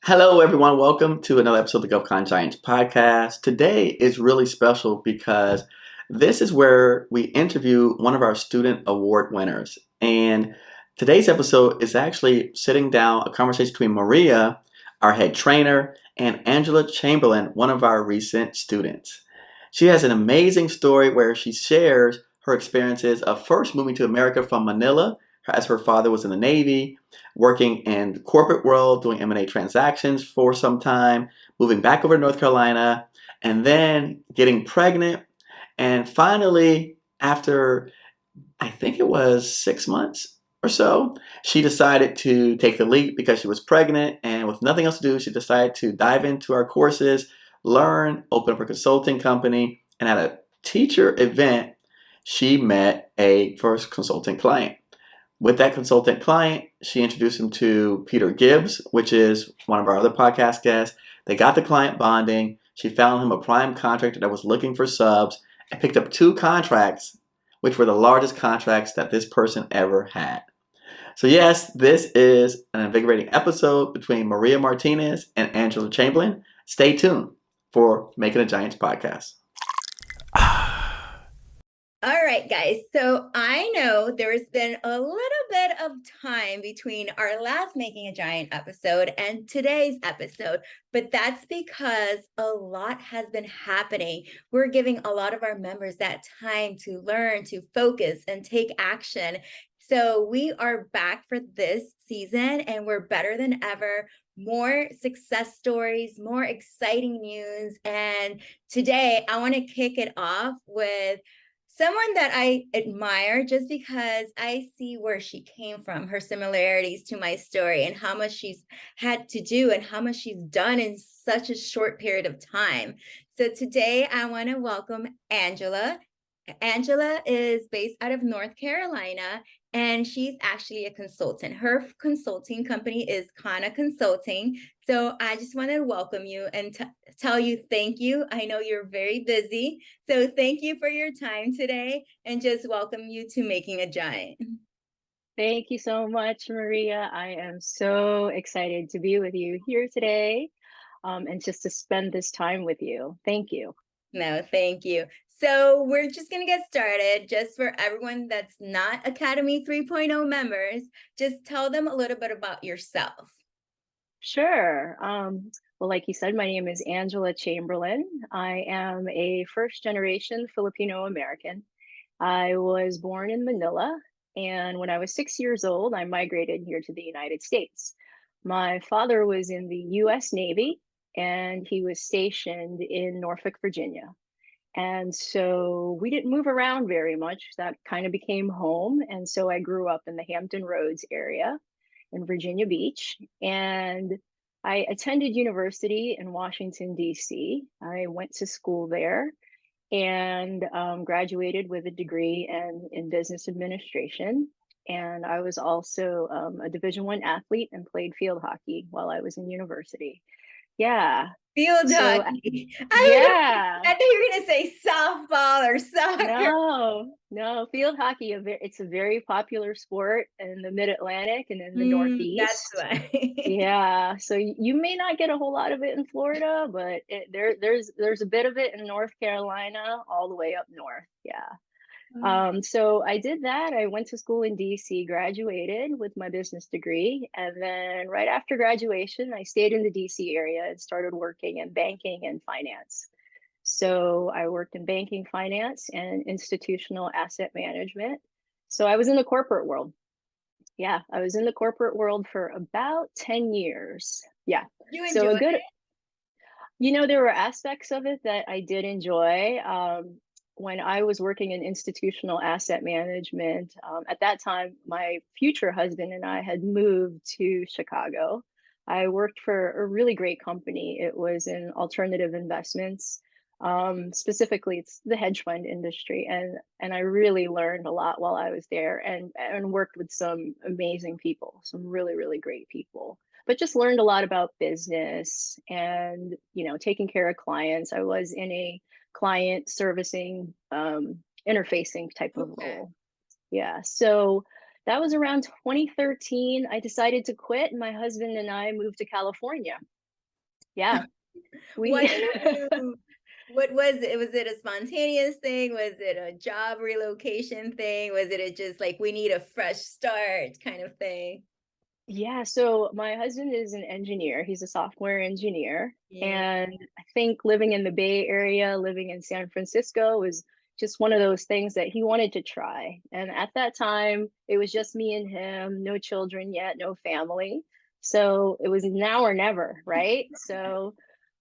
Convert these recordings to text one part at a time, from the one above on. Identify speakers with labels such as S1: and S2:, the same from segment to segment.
S1: Hello, everyone. Welcome to another episode of the Govcon Giants podcast. Today is really special because this is where we interview one of our student award winners. And today's episode is actually sitting down a conversation between Maria, our head trainer, and Angela Chamberlain, one of our recent students. She has an amazing story where she shares her experiences of first moving to America from Manila, as her father was in the Navy, working in the corporate world, doing M&A transactions for some time, moving back over to North Carolina, and then getting pregnant. And finally, after I think it was 6 months or so, she decided to take the leap because she was pregnant. And with nothing else to do, she decided to dive into our courses, learn, open up her consulting company. And at a teacher event, she met a first consulting client. With that consultant client, she introduced him to Peter Gibbs, which is one of our other podcast guests. They got the client bonding. She found him a prime contractor that was looking for subs and picked up two contracts, which were the largest contracts that this person ever had. So, yes, this is an invigorating episode between Maria Martinez and Angela Chamberlain. Stay tuned for Making a Giants podcast.
S2: All right, guys. So I know there's been a little bit of time between our last Making a Giant episode and today's episode, but that's because a lot has been happening. We're giving a lot of our members that time to learn, to focus, and take action. So we are back for this season and we're better than ever. More success stories, more exciting news. And today I want to kick it off with someone that I admire just because I see where she came from, her similarities to my story, and how much she's had to do and how much she's done in such a short period of time. So today I want to welcome Angela. Angela is based out of North Carolina and she's actually a consultant. Her consulting company is Kana Consulting. So I just want to welcome you and tell you thank you. I know you're very busy. So thank you for your time today and just welcome you to Making a Giant.
S3: Thank you so much, Maria. I am so excited to be with you here today and just to spend this time with you. Thank you.
S2: No, thank you. So we're just going to get started. Just for everyone that's not Academy 3.0 members, just tell them a little bit about yourself.
S3: Sure. Well, like you said, my name is Angela Chamberlain. I am a first generation Filipino American. I was born in Manila, and when I was 6 years old, I migrated here to the United States. My father was in the US Navy, and he was stationed in Norfolk, Virginia. And so we didn't move around very much. That kind of became home. And so I grew up in the Hampton Roads area in Virginia Beach. And I attended university in Washington, D.C. I went to school there and graduated with a degree in business administration. And I was also a Division I athlete and played field hockey while I was in university. Yeah.
S2: Field
S3: So,
S2: hockey.
S3: yeah.
S2: I thought you were going to say softball or soccer.
S3: No, field hockey, it's a very popular sport in the Mid-Atlantic and in the
S2: That's
S3: Northeast.
S2: why.
S3: Yeah, so you may not get a whole lot of it in Florida, but there's a bit of it in North Carolina all the way up north. Yeah. So I did that. I went to school in DC, graduated with my business degree, and then right after graduation, I stayed in the DC area and started working in banking and finance. So I worked in banking, finance, and institutional asset management. So I was in the corporate world. Yeah, I was in the corporate world for about 10 years. Yeah.
S2: You
S3: So
S2: enjoy it?
S3: there were aspects of it that I did enjoy. When I was working in institutional asset management, at that time, my future husband and I had moved to Chicago. I worked for a really great company. It was in alternative investments. Specifically, it's the hedge fund industry, and I really learned a lot while I was there, and worked with some amazing people, some really great people. But just learned a lot about business and taking care of clients. I was in a client servicing interfacing type of
S2: Okay.
S3: role. Yeah, so that was around 2013. I decided to quit, and my husband and I moved to California. Yeah.
S2: Why
S3: We
S2: did you what was it? Was it a spontaneous thing? Was it a job relocation thing? Was it a just like we need a fresh start kind of thing?
S3: Yeah, so my husband is an engineer. He's a software engineer.
S2: Yeah.
S3: And I think living in the Bay Area, living in San Francisco was just one of those things that he wanted to try. And at that time, it was just me and him, no children yet, no family. So it was now or never, right? So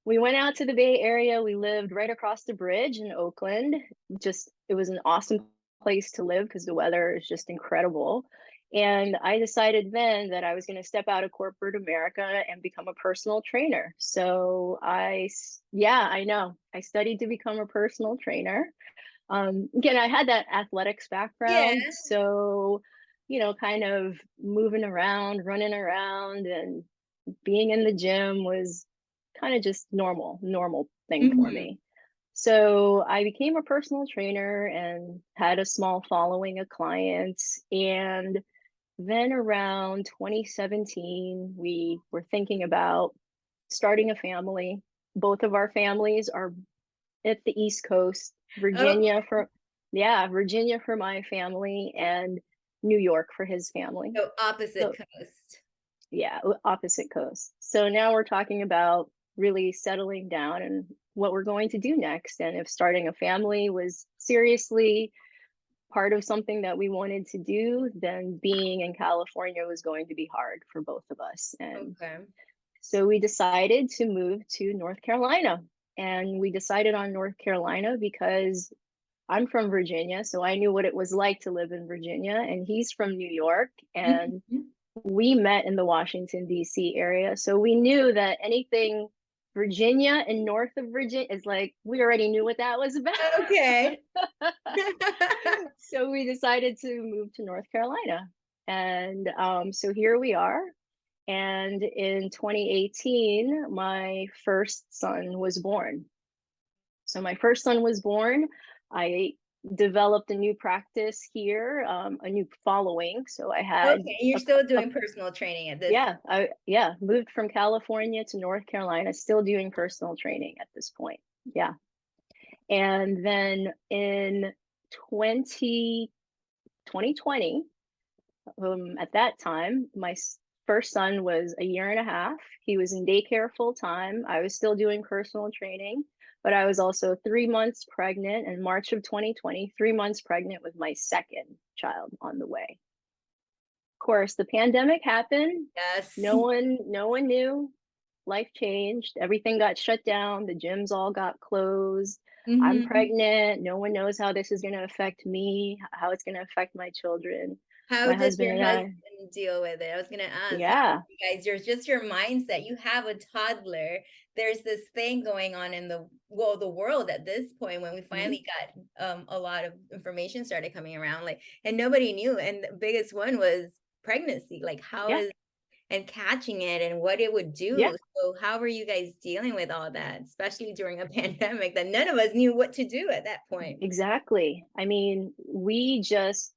S3: we went out to the Bay Area. We lived right across the bridge in Oakland. Just, it was an awesome place to live because the weather is just incredible. And I decided then that I was going to step out of corporate America and become a personal trainer. So yeah, I know. I studied to become a personal trainer. Again, I had that athletics
S2: Yeah.
S3: background. So, kind of moving around, running around, and being in the gym was kind of just normal thing for
S2: Mhm.
S3: me. So I became a personal trainer and had a small following of clients. And then around 2017, we were thinking about starting a family. Both of our families are at the East Coast,
S2: Okay.
S3: Virginia for my family and New York for his family.
S2: So opposite
S3: So
S2: coast.
S3: yeah, opposite coast. So now we're talking about really settling down and what we're going to do next. And if starting a family was seriously part of something that we wanted to do, then being in California was going to be hard for both of us. And
S2: Okay.
S3: so we decided to move to North Carolina. And we decided on North Carolina because I'm from Virginia. So I knew what it was like to live in Virginia. And he's from New York. And
S2: Mhm.
S3: we met in the Washington, D.C. area. So we knew that anything Virginia and north of Virginia is like, we already knew what that was about.
S2: Okay.
S3: So we decided to move to North Carolina. And so here we are. And in 2018, my first son was born. So my first son was born. I developed a new practice here, a new following. So I had
S2: Okay, you're still doing personal training at this.
S3: yeah, moved from California to North Carolina, still doing personal training at this point. Yeah. And then in 20 2020, at that time, my first son was a year and a half. He was in daycare full time. I was still doing personal training, but I was also 3 months pregnant in March of 2020, 3 months pregnant with my second child on the way. Of course, the pandemic happened.
S2: Yes.
S3: No one knew. Life changed. Everything got shut down. The gyms all got closed. I'm
S2: Mhm.
S3: pregnant. No one knows how this is going to affect me, how it's going to affect my children.
S2: How
S3: My
S2: did
S3: husband
S2: your
S3: and I,
S2: husband deal with it? I was gonna ask, how did
S3: yeah,
S2: you guys you're just your mindset, you have a toddler. There's this thing going on in the world at this point when we
S3: mhm,
S2: finally got a lot of information started coming around, like, and nobody knew. And the biggest one was pregnancy, like how
S3: yeah,
S2: is and catching it and what it would
S3: yeah,
S2: do. So how were you guys dealing with all that, especially during a pandemic that none of us knew what to do at that point?
S3: exactly. I mean, we just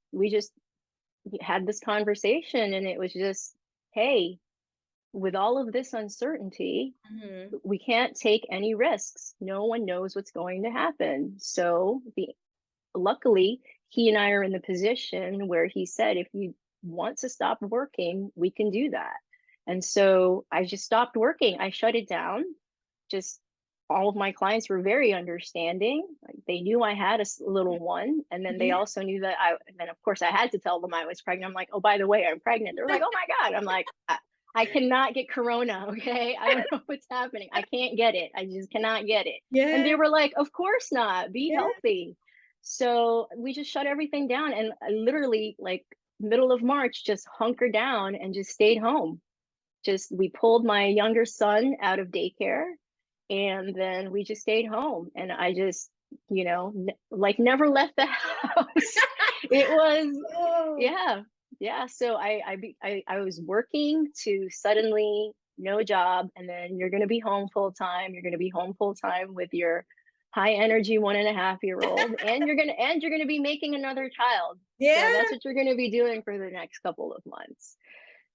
S3: had this conversation and it was just, hey, with all of this uncertainty,
S2: Mhm.
S3: we can't take any risks. No one knows what's going to happen. So the luckily, he and I are in the position where he said, if you want to stop working, we can do that. And so I just stopped working. I shut it down. Just all of my clients were very understanding. Like, they knew I had a little one. And then they
S2: Yeah.
S3: also knew that and then of course I had to tell them I was pregnant. I'm like, oh, by the way, I'm pregnant. They're like, oh my God. I'm like, I cannot get corona. Okay. I don't know what's happening. I can't get it. I just cannot get it. And they
S2: Yeah.
S3: were like, of course not. Be
S2: Yeah.
S3: healthy. So we just shut everything down. And I literally, like, middle of March, just hunkered down and just stayed home. Just we pulled my younger son out of daycare and then we just stayed home. And I just, like, never left the house. It was,
S2: Oh.
S3: yeah, yeah. So I was working to suddenly no job, and then you're going to be home full time. You're going to be home full time with your high energy 1.5 year old, and you're gonna be making another child. So
S2: Yeah.
S3: that's what you're going to be doing for the next couple of months.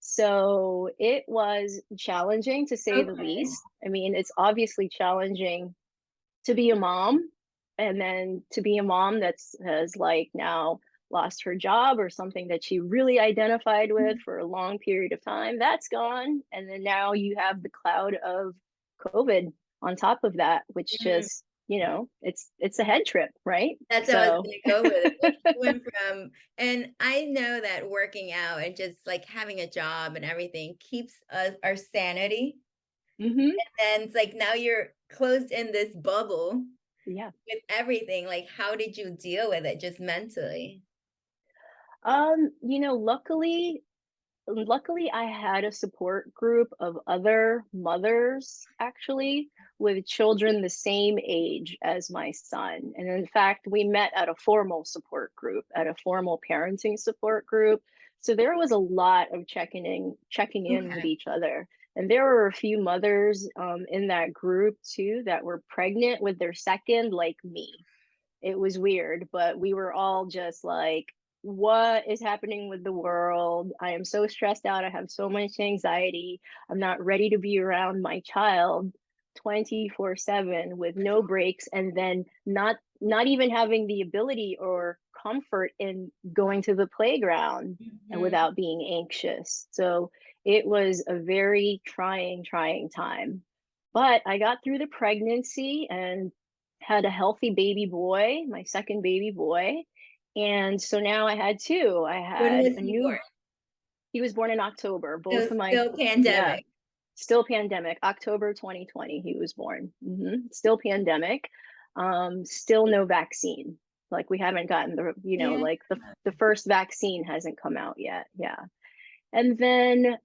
S3: So it was challenging to say the
S2: Okay.
S3: least. I mean, it's obviously challenging to be a mom, and then to be a mom that's has like now lost her job or something that she really identified with for a long period of time, that's gone. And then now you have the cloud of COVID on top of that, which
S2: Mhm.
S3: just, it's a head trip, right?
S2: That's how I was
S3: So
S2: gonna go with it. Like, you went from and I know that working out and just, like, having a job and everything keeps us our sanity,
S3: mhm,
S2: and it's like now you're closed in this bubble
S3: yeah.
S2: with everything, like, how did you deal with it just mentally?
S3: Luckily, I had a support group of other mothers actually with children the same age as my son. And in fact, we met at a formal support group, at a formal parenting support group. So there was a lot of checking in with
S2: Okay.
S3: each other. And there were a few mothers in that group too that were pregnant with their second, like me. It was weird, but we were all just like, what is happening with the world? I am so stressed out. I have so much anxiety. I'm not ready to be around my child 24/7 with no breaks, and then not even having the ability or comfort in going to the playground and
S2: Mhm.
S3: without being anxious. So it was a very trying time. But I got through the pregnancy and had a healthy baby boy, my second baby boy. And so now I had two. I
S2: When
S3: had
S2: was
S3: a
S2: he born?
S3: new He was born in October.
S2: So
S3: Both of my
S2: still
S3: Yeah,
S2: pandemic.
S3: still pandemic. October 2020 he was born. Still pandemic. Still no vaccine. Like we haven't gotten
S2: Yeah.
S3: like the first vaccine hasn't come out yet. Yeah. And then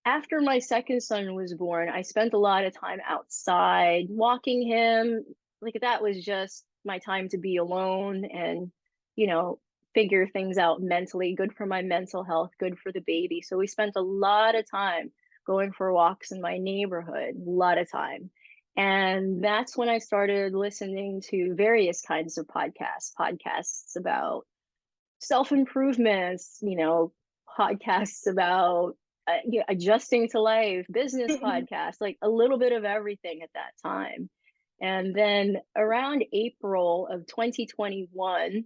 S3: after my second son was born, I spent a lot of time outside walking him. Like that was just my time to be alone and, you know, figure things out mentally, good for my mental health, good for the baby. So we spent a lot of time going for walks in my neighborhood, a lot of time. And that's when I started listening to various kinds of podcasts about self-improvements, podcasts about adjusting to life, business podcasts, like a little bit of everything at that time. And then around April of 2021,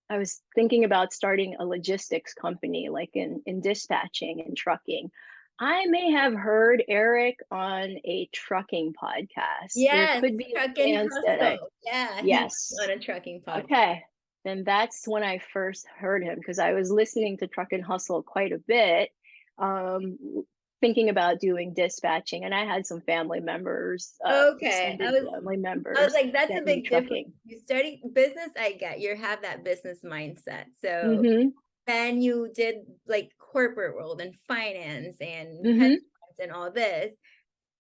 S3: I was thinking about starting a logistics company, like in dispatching and trucking. I may have heard Eric on a trucking podcast. There
S2: Yes,
S3: could be
S2: Truck
S3: a
S2: and
S3: chance that I,
S2: Hustle. Yeah, he was
S3: yes.
S2: on a trucking podcast.
S3: Okay, then that's when I first heard him because I was listening to Truck and Hustle quite a bit, thinking about doing dispatching, and I had some family members,
S2: Okay,
S3: extended family
S2: I was
S3: members
S2: like, that's a
S3: that knew
S2: big difference.
S3: trucking.
S2: You study business, I get you have that business mindset. So
S3: Mhm,
S2: then you did like corporate world and finance and hedge
S3: mhm,
S2: funds and all this.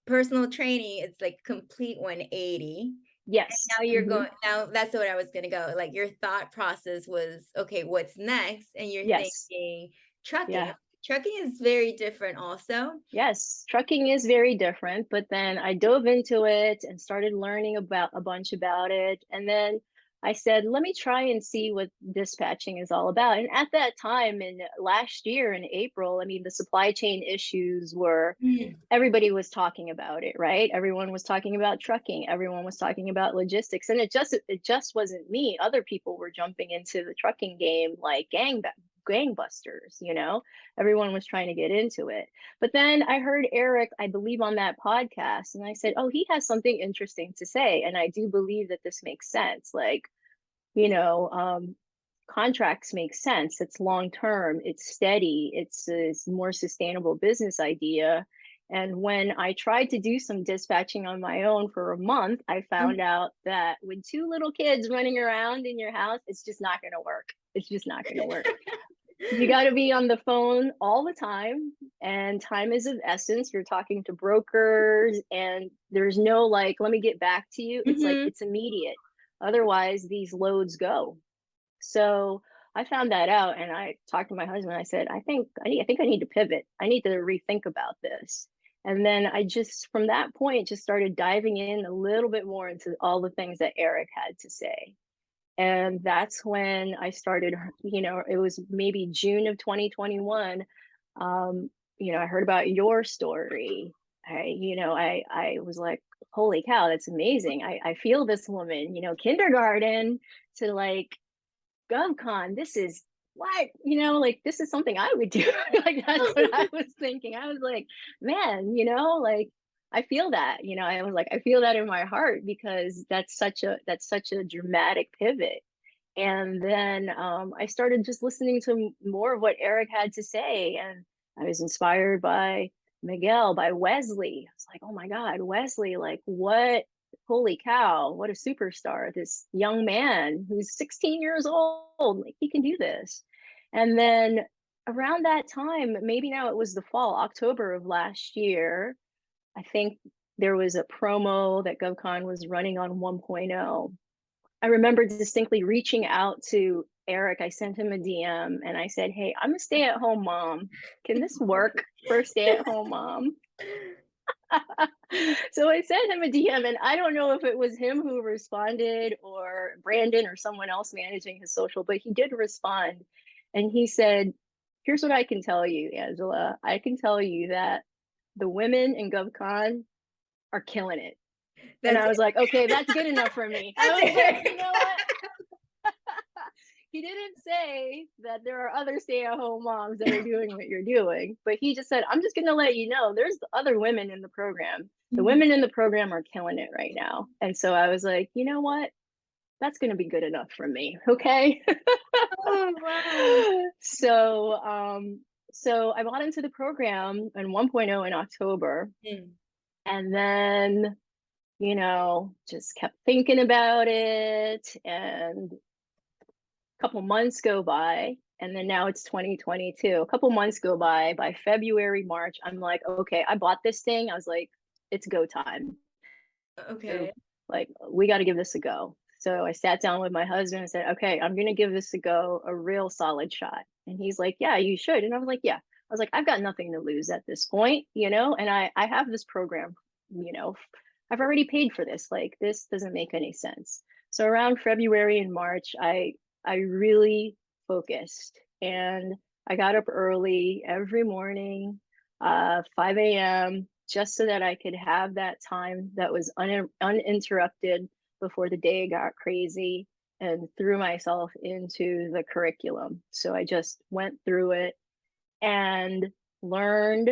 S2: Personal training, it's like complete 180. And
S3: yes,
S2: now you're
S3: mhm,
S2: going now that's what I was gonna go. Like your thought process was, okay, what's next? And you're
S3: yes,
S2: thinking trucking.
S3: yeah.
S2: Trucking is very different also.
S3: Yes, trucking is very different, but then I dove into it and started learning about a bunch about it. And then I said, let me try and see what dispatching is all about. And at that time, in last year in April, I mean, the supply chain issues were,
S2: Mm.
S3: everybody was talking about it, right? Everyone was talking about trucking, everyone was talking about logistics, and it just wasn't me. Other people were jumping into the trucking game like gangbusters, Everyone was trying to get into it. But then I heard Eric, I believe, on that podcast, and I said, "Oh, he has something interesting to say." And I do believe that this makes sense. Like, you know, um, contracts make sense. It's long term, it's steady, it's a more sustainable business idea. And when I tried to do some dispatching on my own for a month, I found out that with two little kids running around in your house, it's just not going to work. It's just not going to work. You gotta be on the phone all the time, and time is of essence. You're talking to brokers, and there's no, like, "Let me get back to you." It's like,
S2: Mhm.
S3: it's immediate. Otherwise, these loads go. So, I found that out, and I talked to my husband. I said, I think I need to pivot. I need to rethink about this." And then I just from that point, just started diving in a little bit more into all the things that Eric had to say. And that's when I started, it was maybe June of 2021. Um, I heard about your story. I was like, holy cow, that's amazing. I feel this woman, kindergarten to like GovCon. This is what, like this is something I would do. Like that's what I was thinking. I was like, man, like I feel that, I was like, I feel that in my heart because that's such a dramatic pivot. And then I started just listening to more of what Eric had to say. And I was inspired by Miguel, by Wesley. I was like, oh my God, Wesley, like what? Holy cow, what a superstar. This young man who's 16 years old, like he can do this. And then around that time, maybe now it was the fall, October of last year, I think there was a promo that GovCon was running on 1.0. I remember distinctly reaching out to Eric. I sent him a DM and I said, hey, I'm a stay-at-home mom. Can this work for a stay-at-home mom? So I sent him a DM, and I don't know if it was him who responded or Brandon or someone else managing his social, but he did respond. And he said, here's what I can tell you, Angela. I can tell you that the women in GovCon are killing it. And
S2: That's
S3: I was like, okay, that's good enough for me. I was like, you know what? He didn't say that there are other stay-at-home moms that are doing what you're doing, but he just said, I'm just going to let you know there's other women in the program. The women in the program are killing it right now. And so I was like, you know what? That's going to be good enough for me. Okay.
S2: Oh, wow.
S3: So I bought into the program in 1.0 in October. And then, just kept thinking about it, and couple months go by, and then now it's 2022. A couple months go by February, March, I'm like, okay, I bought this thing. I was like, it's go time.
S2: Okay.
S3: Like, we got to give this a go. So I sat down with my husband and said, okay, I'm going to give this a go, a real solid shot. And he's like, yeah, you should. And I was like, yeah. I was like, I've got nothing to lose at this point, and I have this program, I've already paid for this. Like, this doesn't make any sense. So around February and March, I really focused, and I got up early every morning, 5 a.m., just so that I could have that time that was uninterrupted before the day got crazy, and threw myself into the curriculum. So I just went through it and learned.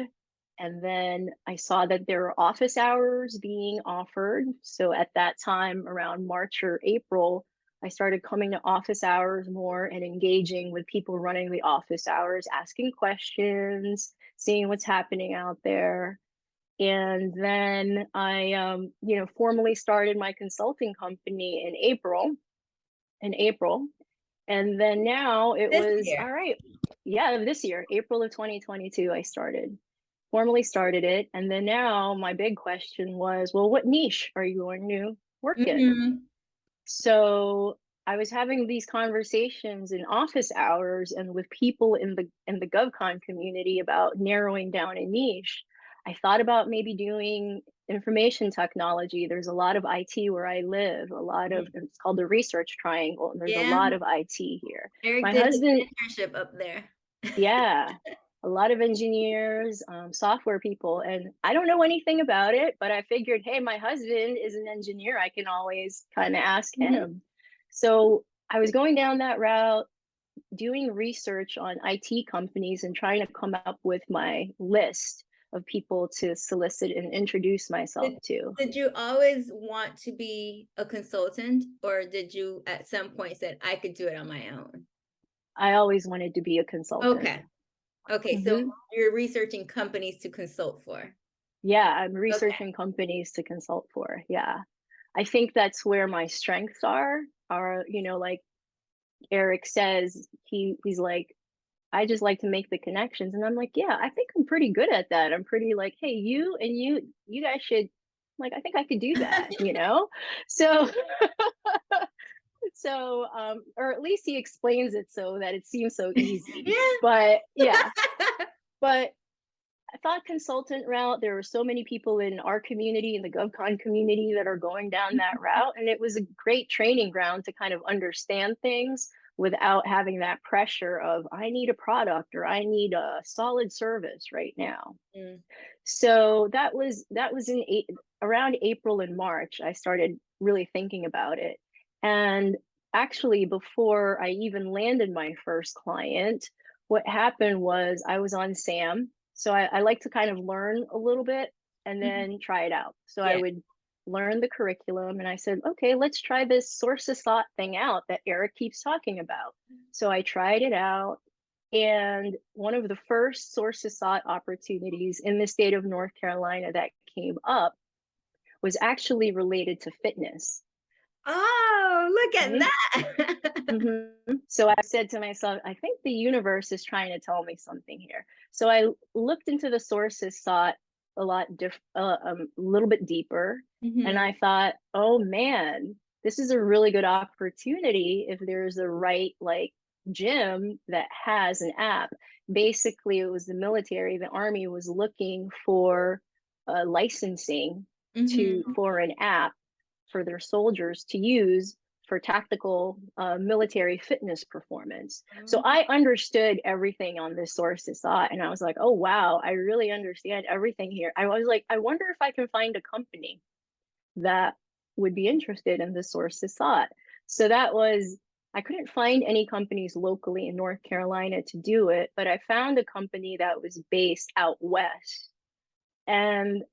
S3: And then I saw that there were office hours being offered. So at that time, around March or April, I started coming to office hours more and engaging with people running the office hours, asking questions, seeing what's happening out there. And then I, formally started my consulting company in April. And then now it
S2: This
S3: was,
S2: year.
S3: all right, yeah, this year, April of 2022, I formally started it. And then now my big question was, well, what niche are you going to work in? So I was having these conversations in office hours and with people in the GovCon community about narrowing down a niche. I thought about maybe doing information technology. There's a lot of IT where I live, it's called the research triangle, and there's a
S2: Yeah.
S3: lot of IT here.
S2: Eric
S3: My
S2: did his
S3: husband,
S2: internship up there.
S3: yeah, a lot of engineers, software people, and I don't know anything about it, but I figured, hey, my husband is an engineer. I can always kind of ask him. So I was going down that route, doing research on IT companies and trying to come up with my list of people to solicit and introduce myself to.
S2: Did you always want to be a consultant, or did you at some point said I could do it on my own?
S3: I always wanted to be a consultant.
S2: Okay, so you're researching companies to consult for.
S3: Yeah, I'm researching companies to consult for. Yeah. I think that's where my strengths are, like Eric says, he's like, I just like to make the connections. And I'm like, yeah, I think I'm pretty good at that. I'm pretty like, hey, you guys should, like, I think I could do that, So or at least he explains it so that it seems so easy.
S2: Yeah.
S3: But yeah. But I thought consultant route, there were so many people in our community, in the GovCon community, that are going down that route. And it was a great training ground to kind of understand things. without having that pressure of I need a product or I need a solid service right now.
S2: Mm.
S3: So that was around April and March I started really thinking about it. And actually before I even landed my first client, what happened was I was on SAM. So I like to kind of learn a little bit and
S2: Mhm.
S3: then try it out. So I
S2: Yeah.
S3: would learn the curriculum and I said, okay, let's try this source of thought thing out that Eric keeps talking about. So I tried it out. And one of the first source of thought opportunities in the state of North Carolina that came up was actually related to fitness.
S2: Oh, look at
S3: Okay.
S2: that.
S3: So I said to myself, I think the universe is trying to tell me something here. So I looked into the sources, thought a little bit deeper, and
S2: Mhm.
S3: I thought, oh man, this is a really good opportunity if there's a right like gym that has an app. Basically, it was the military, the army was looking for licensing to
S2: Mhm.
S3: for an app for their soldiers to use for tactical military fitness performance. So
S2: Oh.
S3: I understood everything on this source of thought, and I was like, oh wow, I really understand everything here. I was like, I wonder if I can find a company that would be interested in this source of thought. So that was, I couldn't find any companies locally in North Carolina to do it, but I found a company that was based out west. And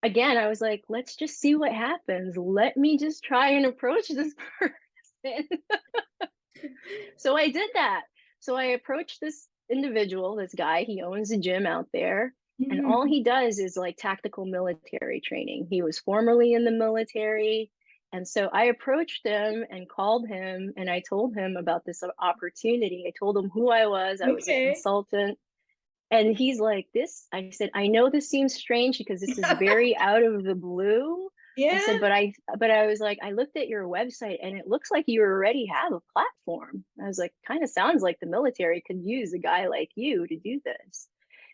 S3: again, I was like, let's just see what happens. Let me just try and approach this person. So I did that. So I approached this individual, this guy, he owns a gym out there. And all
S2: Mhm.
S3: he does is like tactical military training. He was formerly in the military. And so I approached him and called him and I told him about this opportunity. I told him who I was. I was a
S2: Okay.
S3: consultant. And he's like, this, I said, I know this seems strange because this is very out of the blue. I
S2: Yeah.
S3: said, but I was like, I looked at your website and it looks like you already have a platform. I was like, kind of sounds like the military could use a guy like you to do this.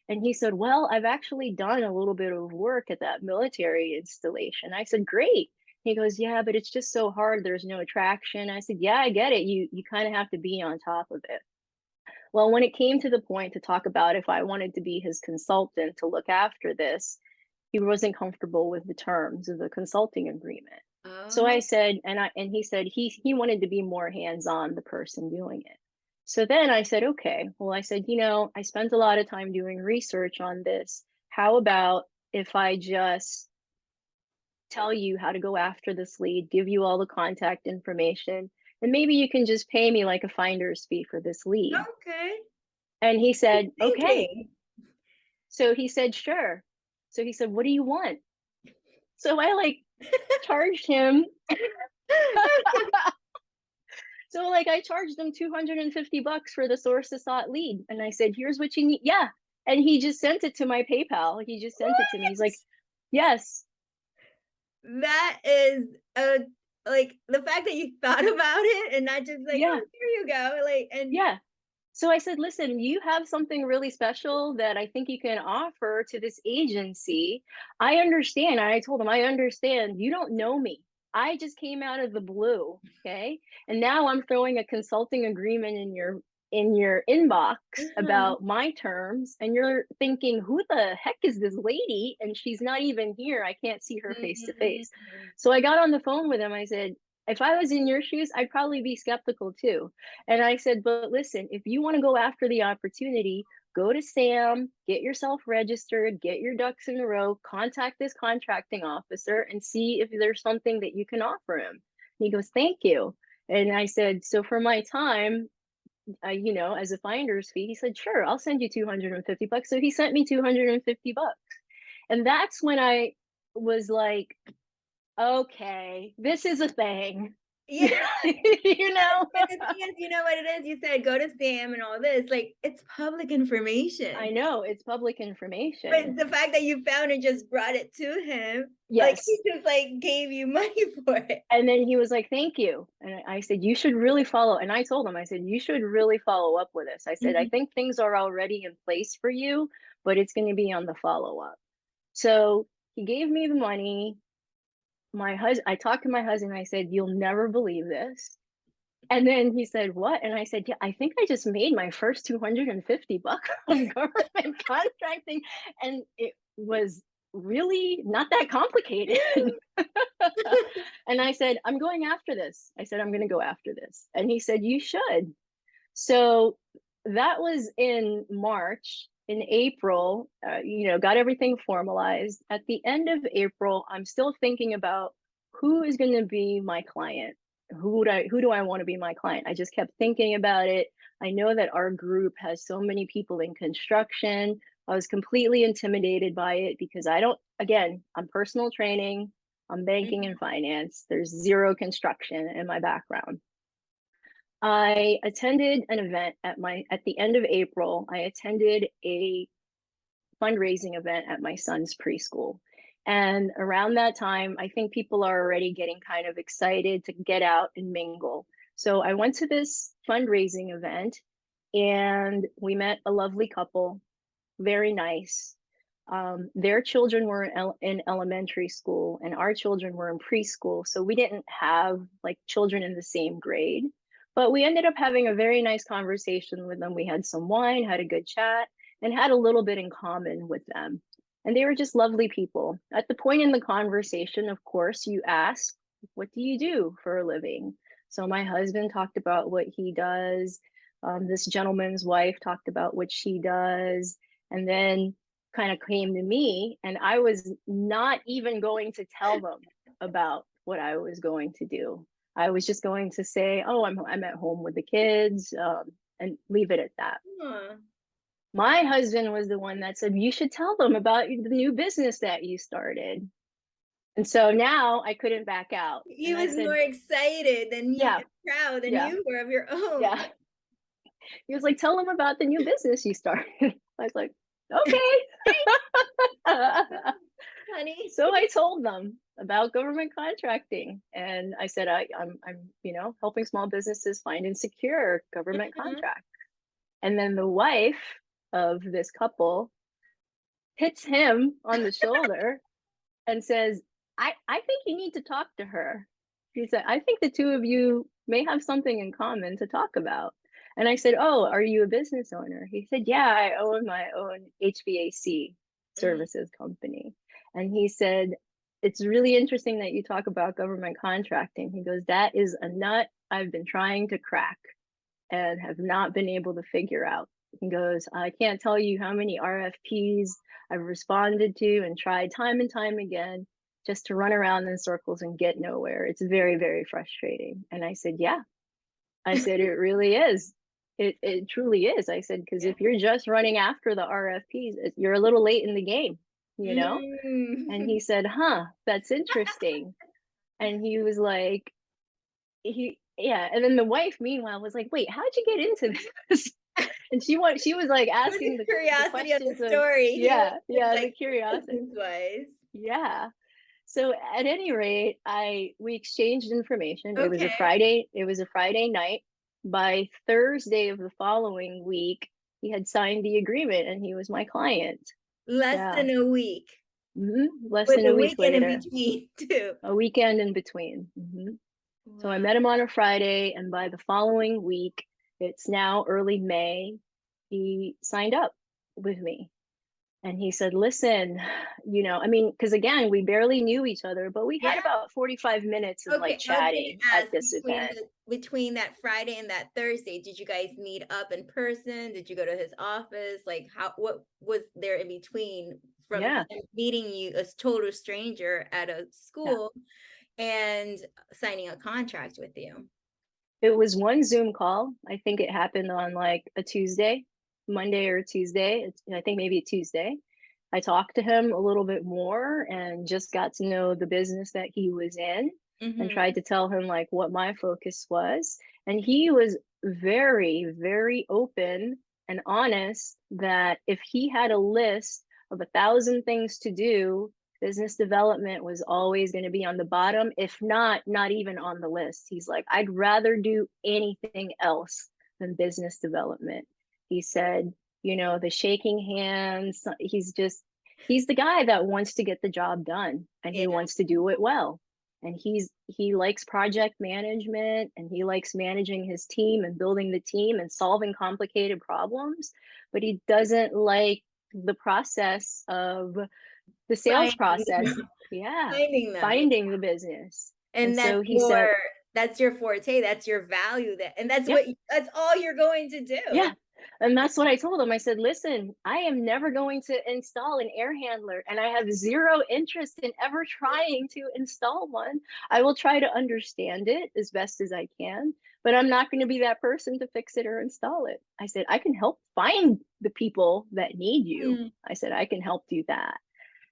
S3: And he said, well, I've actually done a little bit of work at that military installation. I said, great. He goes, yeah, but it's just so hard. There's no traction. I said, yeah, I get it. You kind of have to be on top of it. Well, when it came to the point to talk about if I wanted to be his consultant to look after this, he wasn't comfortable with the terms of the consulting agreement. So I
S2: Oh.
S3: said, and he said he wanted to be more hands-on, the person doing it. So then I said, okay, well, I said, I spent a lot of time doing research on this. How about if I just tell you how to go after this lead, give you all the contact information, and maybe you can just pay me like a finder's fee for this lead.
S2: Okay.
S3: And he
S2: Good
S3: said, okay.
S2: thinking.
S3: So he said, sure. So he said, what do you want? So I like charged him. So like I charged him 250 bucks for the source of thought lead. And I said, here's what you need. Yeah. And he just sent it to my PayPal. He just sent it to me. He's like,
S2: What?
S3: yes.
S2: That is a like, the fact that you thought about it and not just like, "Oh,
S3: Yeah.
S2: here you go," like, and
S3: Yeah. So I said, listen, you have something really special that I think you can offer to this agency. I understand. I told him, I understand. You don't know me. I just came out of the blue. Okay. And now I'm throwing a consulting agreement in your inbox
S2: uh-huh.
S3: about my terms. And you're thinking, who the heck is this lady? And she's not even here. I can't see her face to face.
S2: Mhm.
S3: So I got on the phone with him. I said, if I was in your shoes, I'd probably be skeptical too. And I said, but listen, if you want to go after the opportunity, go to Sam, get yourself registered, get your ducks in a row, contact this contracting officer and see if there's something that you can offer him. And he goes, thank you. And I said, so for my time, as a finder's fee, he said, sure, I'll send you 250 bucks. So he sent me 250 bucks. And that's when I was like, okay, this is a thing.
S2: Yeah,
S3: you know?
S2: but the thing is, you know what it is? You said go to Sam and all this, like, it's public
S3: I
S2: information.
S3: know it's public
S2: But
S3: information.
S2: the fact that you found and just brought it to him, like, he
S3: Yes.
S2: just, like, gave you money for it.
S3: And then he was like, thank you. And I said, you should really follow. And I told him, I said, you should really follow up with this. I said, I
S2: Mhm.
S3: think things are already in place for you, but it's going to be on the follow up. So he gave me the money. I talked to my husband. I said, you'll never believe this. And then he said, "What?" And I said, "Yeah, I think I just made my first 250 bucks on government contracting." And it was really not that complicated. And I said, "I'm going after this." I said, "I'm going to go after this." And he said, "You should." So that was in March. In April, got everything formalized. At the end of April, I'm still thinking about who is going to be my client. Who do I want to be my client? I just kept thinking about it. I know that our group has so many people in construction. I was completely intimidated by it because I don't, again, I'm personal training, I'm banking and finance. There's zero construction in my background. I attended an event at the end of April. I attended a fundraising event at my son's preschool. And around that time, I think people are already getting kind of excited to get out and mingle. So I went to this fundraising event and we met a lovely couple, very nice. Their children were in elementary school and our children were in preschool. So we didn't have like children in the same grade, but we ended up having a very nice conversation with them. We had some wine, had a good chat, and had a little bit in common with them. And they were just lovely people. At the point in the conversation, of course, you ask, "What do you do for a living?" So my husband talked about what he does. This gentleman's wife talked about what she does. And then kind of came to me, and I was not even going to tell them about what I was going to do. I was just going to say, "Oh, I'm at home with the kids," and leave it at that.
S2: Huh.
S3: My husband was the one that said, "You should tell them about the new business that you started." And so now I couldn't back out.
S2: He
S3: And I
S2: was
S3: said,
S2: more excited than you,
S3: "Yeah,
S2: and proud than
S3: yeah,
S2: you were of your own.
S3: yeah." He was like, "Tell them about the new business you started." I was like, "Okay."
S2: Honey.
S3: So I told them about government contracting, and I said I'm helping small businesses find and secure government
S2: Mhm.
S3: contracts. And then the wife of this couple hits him on the shoulder and says, I think you need to talk to her." She said, "I think the two of you may have something in common to talk about." And I said, "Oh, are you a business owner?" He said, "Yeah, I own my own HVAC
S2: Mm.
S3: services company." And he said, "It's really interesting that you talk about government contracting." He goes, "That is a nut I've been trying to crack and have not been able to figure out." He goes, "I can't tell you how many RFPs I've responded to and tried time and time again just to run around in circles and get nowhere. It's very, very frustrating." And I said, "Yeah." I said, "It really is. It truly is." I said, "Because
S2: Yeah.
S3: if you're just running after the RFPs, you're a little late in the game, you know?" And
S2: Mm.
S3: he said, "Huh, that's interesting." And he was like, yeah. And then the wife, meanwhile, was like, "Wait, how'd you get into this?" And she was like
S2: It was
S3: asking
S2: the
S3: the
S2: curiosity of
S3: questions
S2: the
S3: of,
S2: story. He was
S3: yeah,
S2: just
S3: yeah, the
S2: like
S3: curiosity.
S2: business-wise.
S3: Yeah. So at any rate, I we exchanged information.
S2: Okay.
S3: It was a Friday night. By Thursday of the following week, he had signed the agreement and he was my client.
S2: Less
S3: Yeah.
S2: than a week,
S3: Less
S2: with
S3: than
S2: a
S3: a week
S2: weekend in
S3: later,
S2: between too.
S3: a weekend in between. So I
S2: Wow.
S3: met him on a Friday, and by the following week, it's now early May, he signed up with me. And he said, "Listen, I mean, because again, we barely knew each other, but we
S2: Yeah.
S3: had about 45 minutes of like
S2: Okay, I was
S3: chatting
S2: gonna
S3: at
S2: ask,
S3: this event."
S2: between that Friday and that Thursday, did you guys meet up in person? Did you go to his office? Like, how, what was there in between from
S3: Yeah,
S2: him meeting you, a total stranger at a
S3: yeah.
S2: school, and signing a contract with you?
S3: It was one Zoom call. I think it happened on like a Tuesday, Monday or Tuesday. I think maybe a Tuesday. I talked to him a little bit more and just got to know the business that he was in and tried
S2: Mhm.
S3: to tell him like what my focus was. And he was very, very open and honest that if he had a list of 1,000 things to do, business development was always going to be on the bottom, if not even on the list. He's like, "I'd rather do anything else than business development." He said, the shaking hands, he's the guy that wants to get the job done and he
S2: Yeah.
S3: wants to do it well. And he likes project management, and he likes managing his team and building the team and solving complicated problems, but he doesn't like the process of the sales
S2: Finding
S3: process.
S2: them.
S3: Yeah,
S2: Finding them.
S3: finding the business. And
S2: And
S3: so he said,
S2: that's your forte, that's your value, and that's
S3: yeah,
S2: that's all you're going to
S3: yeah.
S2: do.
S3: And that's what I told him. I said, listen, I am never going to install an air handler, and I have zero interest in ever trying to install one. I will try to understand it as best as I can, but I'm not going to be that person to fix it or install it. I said, I can help find the people that need you.
S2: Mm.
S3: I said, I can help do that.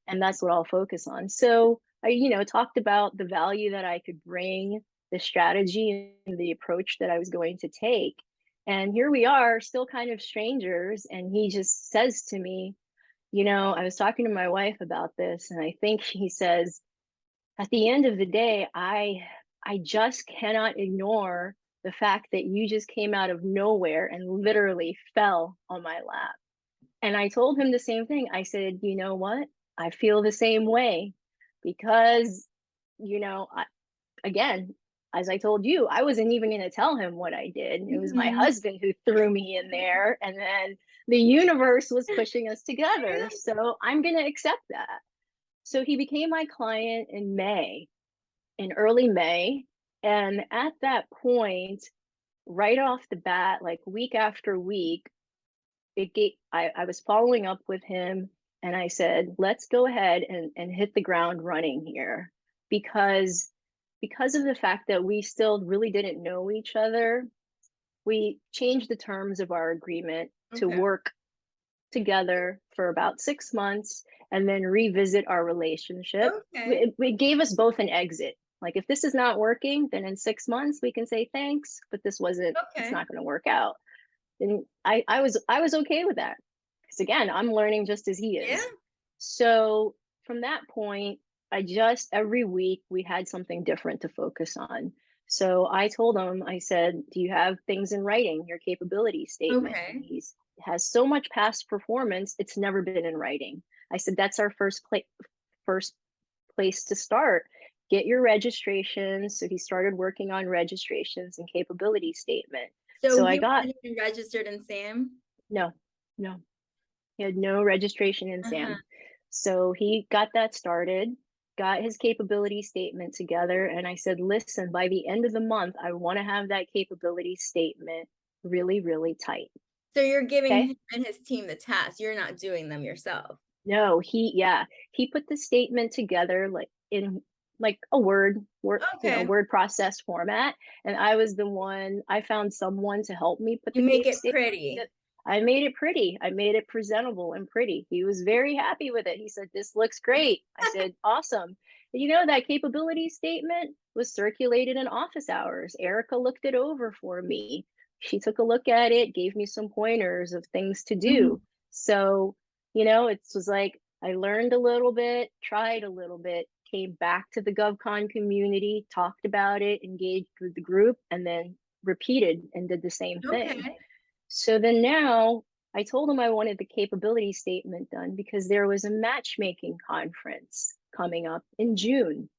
S3: And that's what I'll focus on. So I, talked about the value that I could bring, the strategy and the approach that I was going to take. And here we are, still kind of strangers. And he just says to me, I was talking to my wife about this, and I think he says, at the end of the day, I just cannot ignore the fact that you just came out of nowhere and literally fell on my lap. And I told him the same thing. I said, you know what? I feel the same way because, again, as I told you, I wasn't even going to tell him what I did. It was my
S2: Mhm.
S3: husband who threw me in there, and then the universe was pushing us together. So I'm going to accept that. So he became my client in early May. And at that point, right off the bat, like week after week, I was following up with him, and I said, let's go ahead and hit the ground running here, because of the fact that we still really didn't know each other. We changed the terms of our agreement to
S2: Okay.
S3: work together for about 6 months and then revisit our relationship.
S2: Okay.
S3: It gave us both an exit. Like, if this is not working, then in 6 months we can say thanks, but it's
S2: Okay.
S3: not going to work out. And I was okay with that, because again, I'm learning just as he
S2: Yeah.
S3: is. So from that point, I just every week we had something different to focus on. So I told him, I said, do you have things in writing, your capability statement? And
S2: Okay.
S3: he's has so much past performance, it's never been in writing. I said, that's our first place to start. Get your registrations. So he started working on registrations and capability statement.
S2: So
S3: So I
S2: he
S3: got
S2: wasn't even registered in Sam?
S3: no, no, he had no registration in
S2: Uh-huh.
S3: SAM. So he got that started, got his capability statement together. And I said, listen, by the end of the month, I want to have that capability statement really, really tight.
S2: So you're giving
S3: Okay.
S2: him and his team the task. You're not doing them yourself.
S3: No, he put the statement together like in like a
S2: Okay.
S3: word process format. And I found someone to help me put
S2: You
S3: the
S2: make
S3: cape
S2: it
S3: statement.
S2: pretty.
S3: I made it pretty. I made it presentable and pretty. He was very happy with it. He said, this looks great. I said, awesome. That capability statement was circulated in office hours. Erica looked it over for me. She took a look at it, gave me some pointers of things to
S2: Mhm.
S3: do. So, it was like I learned a little bit, tried a little bit, came back to the GovCon community, talked about it, engaged with the group, and then repeated and did the same thing.
S2: Okay.
S3: So then now I told him I wanted the capability statement done because there was a matchmaking conference coming up in June.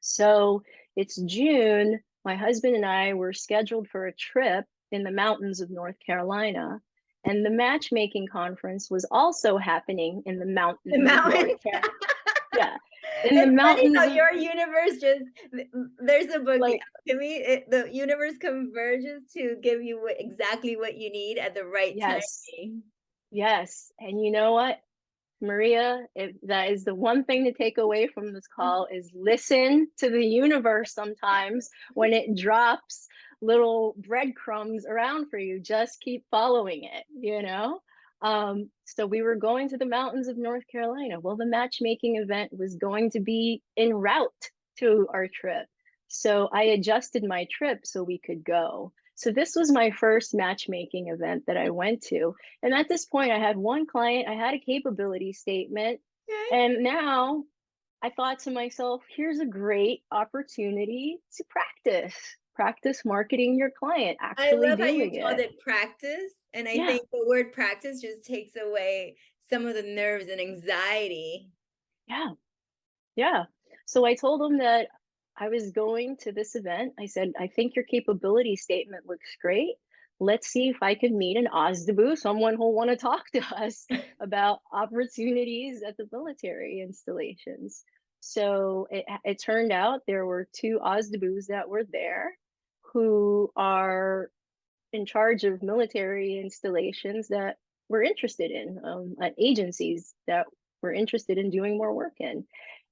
S3: So it's June. My husband and I were scheduled for a trip in the mountains of North Carolina. And the matchmaking conference was also happening in the
S2: The
S3: mountains of North
S2: mountains.
S3: Carolina. Yeah. In the
S2: It's funny
S3: mountains
S2: how
S3: of,
S2: your universe just there's a book, The
S3: like,
S2: Alchemy. The universe converges to give you exactly what you need at the right
S3: yes,
S2: timing.
S3: yes. And you know what? Maria, if that is the one thing to take away from this call, is listen to the universe sometimes when it drops little breadcrumbs around for you. Just keep following it. So we were going to the mountains of North Carolina. Well, the matchmaking event was going to be en route to our trip. So I adjusted my trip so we could go. So this was my first matchmaking event that I went to. And at this point, I had one client, I had a capability statement.
S2: Okay.
S3: And now I thought to myself, here's a great opportunity to practice marketing your client,
S2: I
S3: actually
S2: love how you
S3: doing
S2: called
S3: it.
S2: it practice. And I
S3: Yeah,
S2: think the word practice just takes away some of the nerves and anxiety.
S3: yeah, yeah. So I told him that I was going to this event. I said, I think your capability statement looks great. Let's see if I can meet an OSDBU, someone who'll want to talk to us about opportunities at the military installations. So it turned out there were two OSDBUs that were there who are in charge of military installations that we're interested in, at agencies that we're interested in doing more work in.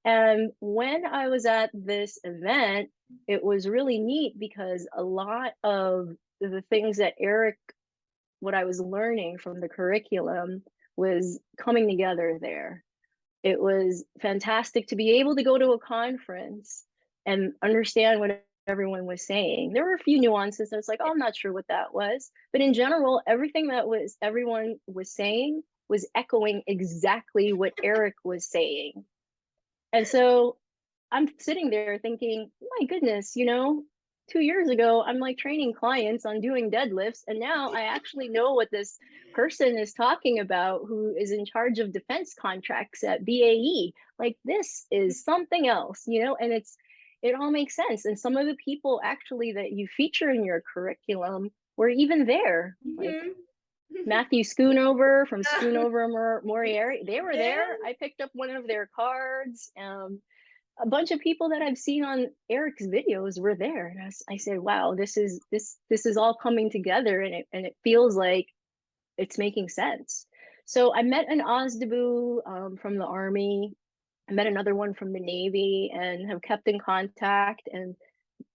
S3: And when I was at this event, it was really neat because a lot of the things that what I was learning from the curriculum was coming together there. It was fantastic to be able to go to a conference and understand what everyone was saying. There were a few nuances. I was like, oh, I'm not sure what that was. But in general, everything that everyone was saying was echoing exactly what Eric was saying. And so I'm sitting there thinking, my goodness, 2 years ago, I'm like training clients on doing deadlifts. And now I actually know what this person is talking about who is in charge of defense contracts at BAE. Like, this is something else, and it all makes sense. And some of the people actually that you feature in your curriculum were even there. Like Matthew Schoonover from Schoonover Moriarty, they were
S2: Yeah.
S3: there. I picked up one of their cards. A bunch of people that I've seen on Eric's videos were there, and I said, "Wow, this is all coming together, and it feels like it's making sense." So I met an OSDBU from the Army. I met another one from the Navy, and have kept in contact. And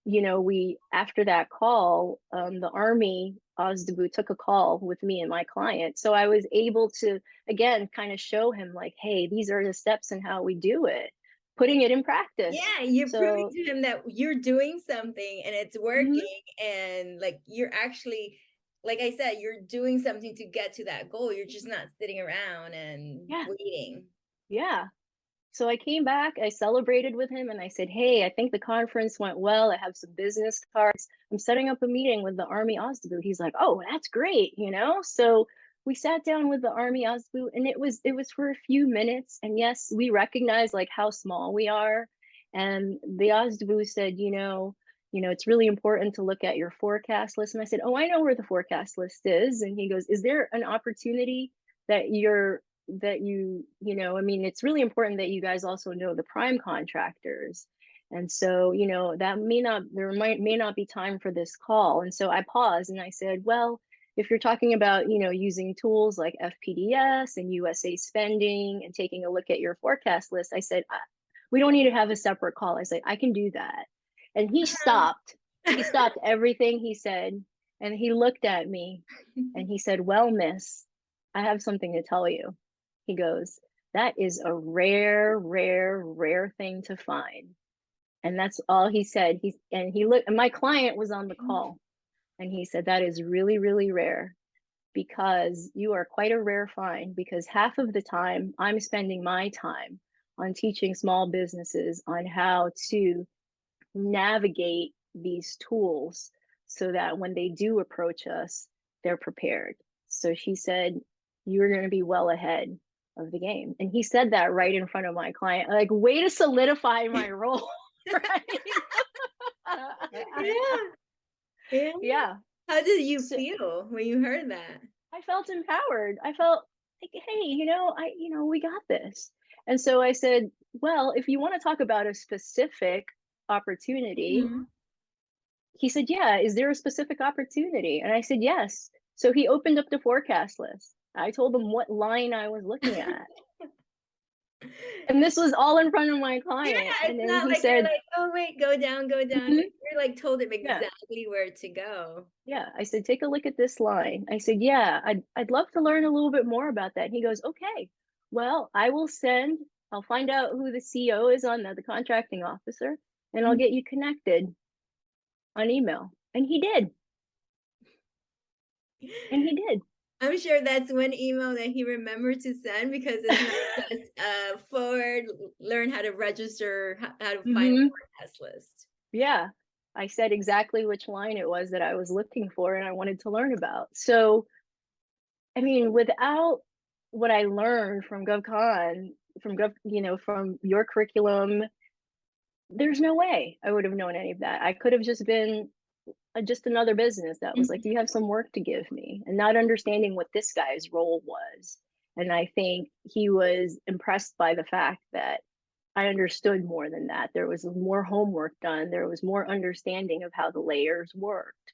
S3: we after that call, the Army OSDBU took a call with me and my client, so I was able to again kind of show him like, "Hey, these are the steps and how we do it." Putting it in practice.
S2: Yeah, you're proving
S3: So
S2: to him that you're doing something and it's
S3: mhm,
S2: working, and like you're actually, like I said, you're doing something to get to that goal. You're just not sitting around and
S3: yeah,
S2: waiting.
S3: yeah. So I came back, I celebrated with him, and I said, "Hey, I think the conference went well. I have some business cards. I'm setting up a meeting with the Army OSDBU." He's like, "Oh, that's great." So we sat down with the Army OSDBU, and it was for a few minutes. And yes, we recognize like how small we are. And the OSDBU said, it's really important to look at your forecast list. And I said, "Oh, I know where the forecast list is." And he goes, "Is there an opportunity that I mean, it's really important that you guys also know the prime contractors." And so, that may not be time for this call. And so I paused and I said, "Well, if you're talking about, using tools like FPDS and USA spending and taking a look at your forecast list," I said, "We don't need to have a separate call." I said, "I can do that." And he stopped. He stopped everything he said, and he looked at me and he said, "Well, miss, I have something to tell you." He goes, "That is a rare, rare, rare thing to find." And that's all he said. He looked, and my client was on the call, and he said, "That is really, really rare, because you are quite a rare find, because half of the time I'm spending my time on teaching small businesses on how to navigate these tools so that when they do approach us, they're prepared." So she said, "You're going to be well ahead of the game." And he said that right in front of my client, like, way to solidify my role. Right.
S2: Yeah. Yeah.
S3: Yeah.
S2: How did you
S3: So
S2: feel when you heard that?
S3: I felt empowered. I felt like, "Hey, we got this." And so I said, "Well, if you want to talk about a specific opportunity,"
S2: Mhm.
S3: he said, "Yeah, is there a specific opportunity?" And I said, "Yes." So he opened up the forecast list. I told him what line I was looking at. And this was all in front of my
S2: Yeah,
S3: client. And
S2: it's
S3: then
S2: not
S3: he
S2: like you're
S3: said,
S2: like, "Oh, wait, go down, go down."
S3: "Mhm,
S2: You're like told him
S3: yeah,
S2: exactly where to go.
S3: yeah." I said, "Take a look at this line." I said, "Yeah, I'd love to learn a little bit more about that." And he goes, "Okay, well, I'll find out who the CO is on that, the contracting officer, and I'll
S2: Mhm.
S3: get you connected on email." And he did. And he did.
S2: I'm sure that's one email that he remembered to send, because it's not just forward, learn how to register, how to find a
S3: Hmm.
S2: forecast list.
S3: Yeah. I said exactly which line it was that I was looking for and I wanted to learn about. So, I mean, without what I learned from GovCon, from your curriculum, there's no way I would have known any of that. I could have just been just another business that was like,
S2: Mhm.
S3: do you have some work to give me? And not understanding what this guy's role was. And I think he was impressed by the fact that I understood more than that. There was more homework done. There was more understanding of how the layers worked.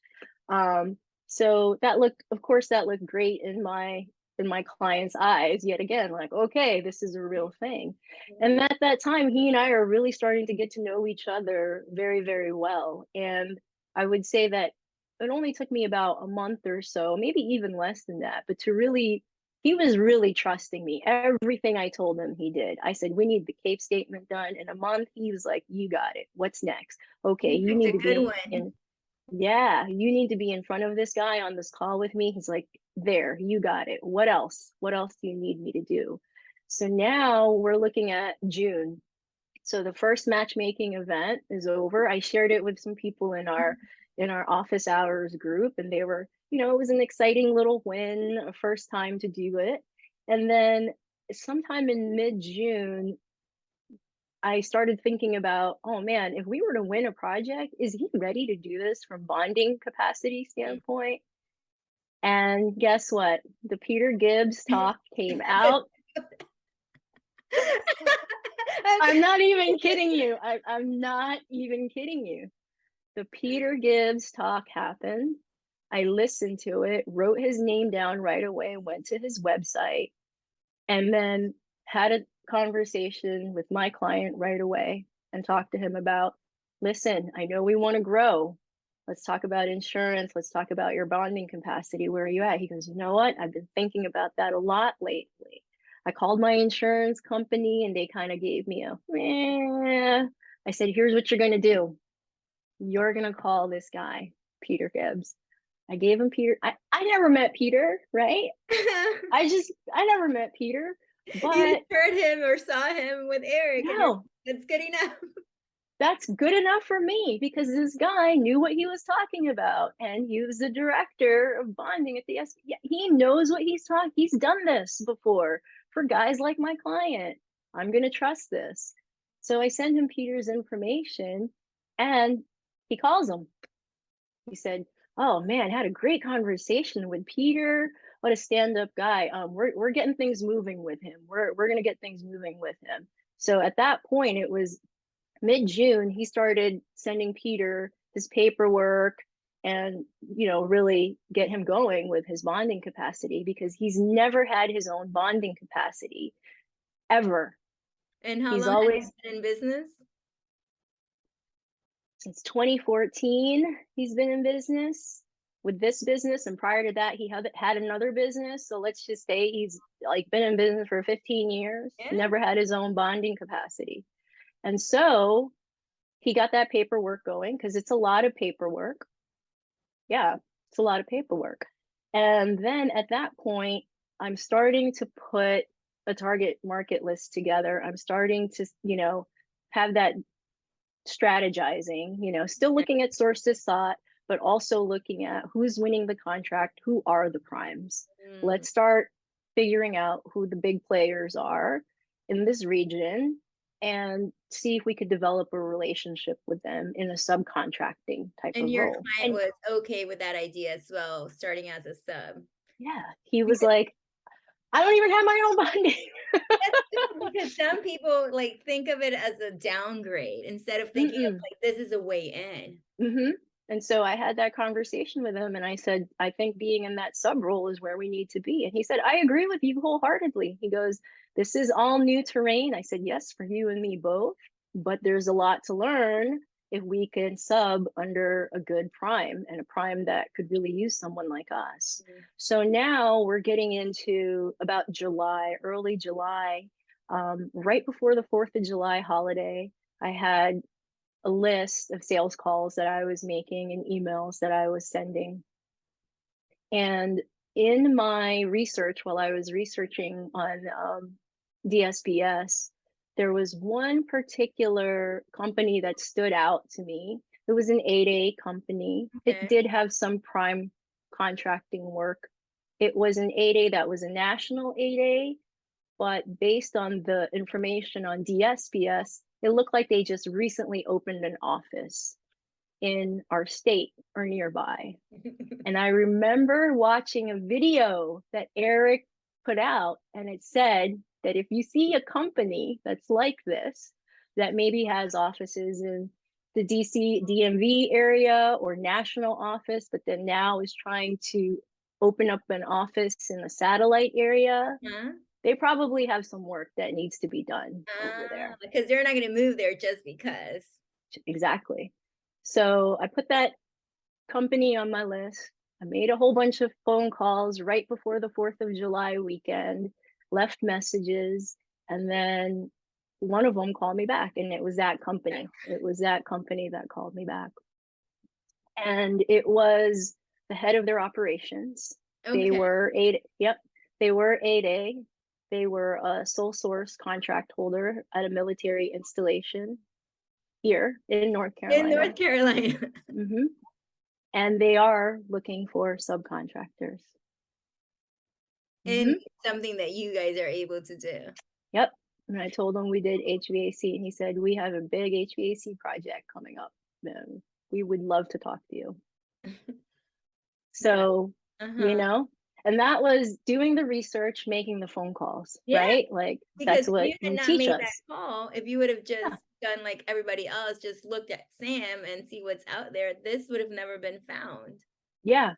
S3: Um, so that looked, of course, that looked great in my client's eyes. Yet again, like, okay, this is a real thing. And at that time, he and I are really starting to get to know each other very, very well. And I would say that it only took me about a month or so, maybe even less than that, but to really, he was really trusting me. Everything I told him, he did. I said, we need the CAPE statement done in a month. He was like, you got it. What's next? Okay,
S2: You
S3: you
S2: picked
S3: need
S2: a
S3: to
S2: good
S3: be
S2: one.
S3: in, yeah, you need to be in front of this guy on this call with me. He's like, there, you got it. What else? What else do you need me to do? So now we're looking at June. So the first matchmaking event is over. I shared it with some people in our office hours group, and they were, it was an exciting little win, a first time to do it. And then sometime in mid-June, I started thinking about, oh man, if we were to win a project, is he ready to do this from bonding capacity standpoint? And guess what? The Peter Gibbs talk came out. I'm not even kidding you. I'm not even kidding you. The Peter Gibbs talk happened. I listened to it, wrote his name down right away, went to his website, and then had a conversation with my client right away and talked to him about, listen, I know we want to grow. Let's talk about insurance. Let's talk about your bonding capacity. Where are you at? He goes, you know what? I've been thinking about that a lot lately. I called my insurance company and they kind of gave me a, eh. I said, here's what you're going to do. You're going to call this guy, Peter Gibbs. I gave him Peter. I never met Peter, right? I never met Peter,
S2: You just
S3: but
S2: heard him or saw him with Eric, and
S3: no,
S2: that's good enough.
S3: that's good enough for me because this guy knew what he was talking about, and he was the director of bonding at the S. Yeah, he knows what he's talking. He's done this before for guys like my client. I'm gonna trust this. So I send him Peter's information, and he calls him. He said, "Oh man, had a great conversation with Peter. What a stand-up guy. We're getting things moving with him. We're gonna get things moving with him." So at that point, it was mid-June. He started sending Peter his paperwork and really get him going with his bonding capacity because he's never had his own bonding capacity ever.
S2: And how
S3: He's
S2: long have you
S3: always
S2: been in business?
S3: since 2014 he's been in business with this business, and prior to that he had another business. So let's just say he's like been in business for 15 years,
S2: Yeah.
S3: never had his own bonding capacity. And so he got that paperwork going because it's a lot of paperwork. Yeah, it's a lot of paperwork. And then at that point, I'm starting to put a target market list together. I'm starting to, have that strategizing, still looking at source to thought, but also looking at who's winning the contract, who are the primes.
S2: Mm.
S3: Let's start figuring out who the big players are in this region and see if we could develop a relationship with them in a subcontracting type
S2: And
S3: of
S2: your
S3: role.
S2: client
S3: And
S2: was okay with that idea as well, starting as a sub?
S3: yeah, he was
S2: Because
S3: like, I don't even have my own bonding.
S2: that's good, because some people, like, think of it as a downgrade instead of thinking of,
S3: Mm-mm.
S2: like, this is a way in.
S3: Hmm. And so I had that conversation with him and I said, I think being in that sub role is where we need to be. And he said, I agree with you wholeheartedly. He goes, this is all new terrain. I said, yes, for you and me both, but there's a lot to learn if we can sub under a good prime and a prime that could really use someone like us.
S2: Mhm.
S3: So now we're getting into about July, early July, right before the 4th of July holiday. I had a list of sales calls that I was making and emails that I was sending. And in my research, while I was researching on DSBS, there was one particular company that stood out to me. It was an 8A company. It
S2: Okay.
S3: did have some prime contracting work. It was an 8A that was a national 8A, but based on the information on DSBS, It looked like they just recently opened an office in our state or nearby. And I remember watching a video that Eric put out, and it said that if you see a company that's like this, that maybe has offices in the DC DMV area or national office, but then now is trying to open up an office in the satellite area,
S2: Huh?
S3: they probably have some work that needs to be done over there.
S2: Because they're not going to move there just because.
S3: Exactly. So I put that company on my list. I made a whole bunch of phone calls right before the 4th of July weekend, left messages, and then one of them called me back, and it was that company. It was that company that called me back. And it was the head of their operations.
S2: Okay.
S3: They were 8A. They were a sole source contract holder at a military installation here in North Carolina.
S2: In North Carolina.
S3: Mm-hmm. And they are looking for subcontractors.
S2: And something that you guys are able to do.
S3: Yep. And I told him we did HVAC, and he said, we have a big HVAC project coming up. Then we would love to talk to you. So, you know, and that was doing the research, making the phone calls, right? Like,
S2: because
S3: that's what
S2: you had
S3: you
S2: not
S3: teach
S2: made
S3: us.
S2: that call, if you would have just done like everybody else, just looked at Sam and see what's out there, this would have never been found.
S3: Yeah.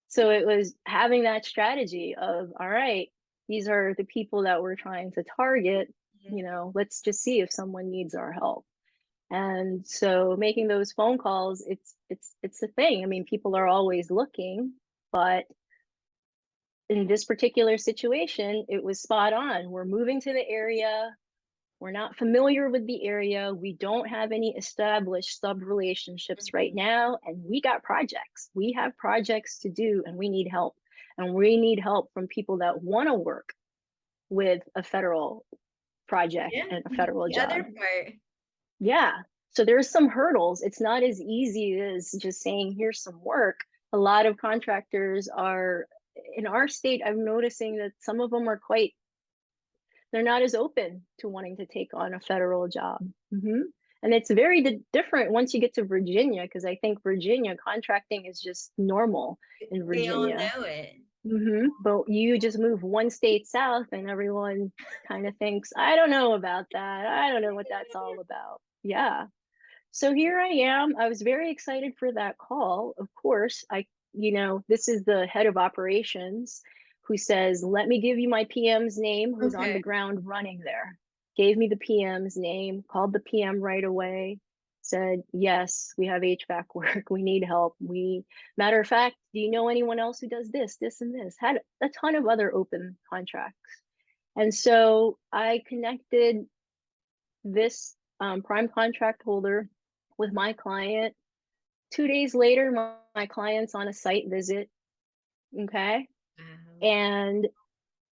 S3: So it was having that strategy of, all right, these are the people that we're trying to target, you know, let's just see if someone needs our help. And so making those phone calls, it's a thing. I mean, people are always looking, but in this particular situation, it was spot on. We're moving to the area. We're not familiar with the area. We don't have any established sub relationships right now. And we got projects. We have projects to do, and we need help. And we need help from people that want to work with a federal project and a federal job.
S2: Other part.
S3: Yeah. So there's some hurdles. It's not as easy as just saying, here's some work. A lot of contractors are in our state. I'm noticing that some of them are they're not as open to wanting to take on a federal job. And it's very different once you get to Virginia, because I think Virginia contracting is just normal in Virginia.
S2: They all know it.
S3: But you just move one state south and everyone kind of thinks, I don't know about that. I don't know what that's all about. Yeah. So here I am. I was very excited for that call. Of course, this is the head of operations who says, let me give you my PM's name, who's on the ground running there. Gave me the PM's name, called the PM right away, said, yes, we have HVAC work. We need help. Matter of fact, do you know anyone else who does this, this, and this? Had a ton of other open contracts. And so I connected this prime contract holder with my client. 2 days later, my client's on a site visit. Okay. And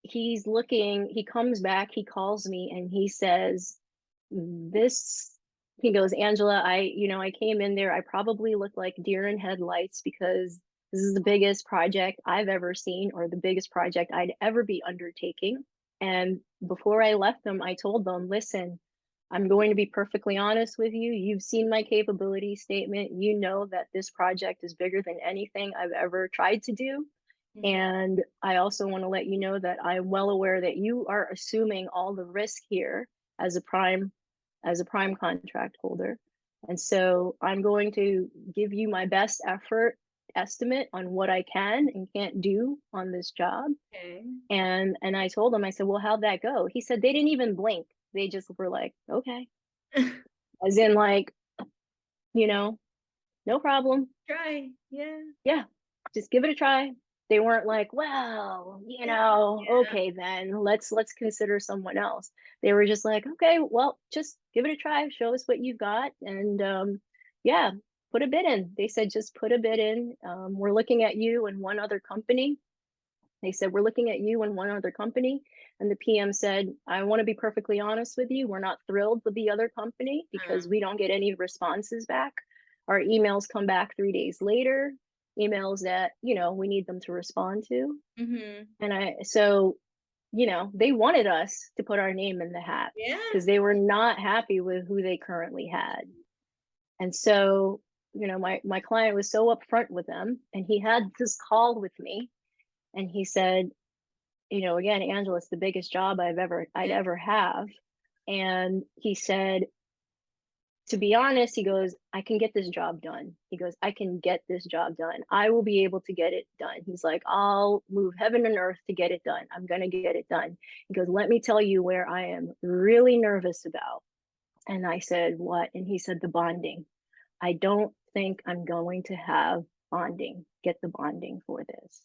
S3: he comes back, he calls me and he says, he goes, Angela, I came in there, I probably look like deer in headlights because this is the biggest project I've ever seen, or the biggest project I'd ever be undertaking. And before I left them, I told them, listen, I'm going to be perfectly honest with you. You've seen my capability statement. You know that this project is bigger than anything I've ever tried to do. And I also want to let you know that I'm well aware that you are assuming all the risk here as a prime contract holder. And so I'm going to give you my best effort estimate on what I can and can't do on this job. And I told him, I said, well, how'd that go? He said, they didn't even blink. They just were like, okay. As in like, no problem.
S2: Try. Yeah.
S3: Yeah. Just give it a try. They weren't like, well, okay, then let's consider someone else. They were just like, okay, well, just give it a try. Show us what you've got. And put a bid in. They said, just put a bid in. We're looking at you and one other company. They said, we're looking at you and one other company. And the PM said, I want to be perfectly honest with you. We're not thrilled with the other company because we don't get any responses back. Our emails come back 3 days later, emails that, we need them to respond to. And so you know, they wanted us to put our name in the hat
S2: Yeah.
S3: because they were not happy with who they currently had. And so, you know, my client was so upfront with them, and he had this call with me, and he said, you know, again, Angela, it's the biggest job I'd
S2: Yeah.
S3: ever have. And he said, to be honest, he goes, I can get this job done. He goes, I can get this job done. I will be able to get it done. He's like, I'll move heaven and earth to get it done. I'm going to get it done. He goes, let me tell you where I am really nervous about. And I said, what? And he said, the bonding. I don't think I'm going to have bonding, get the bonding for this.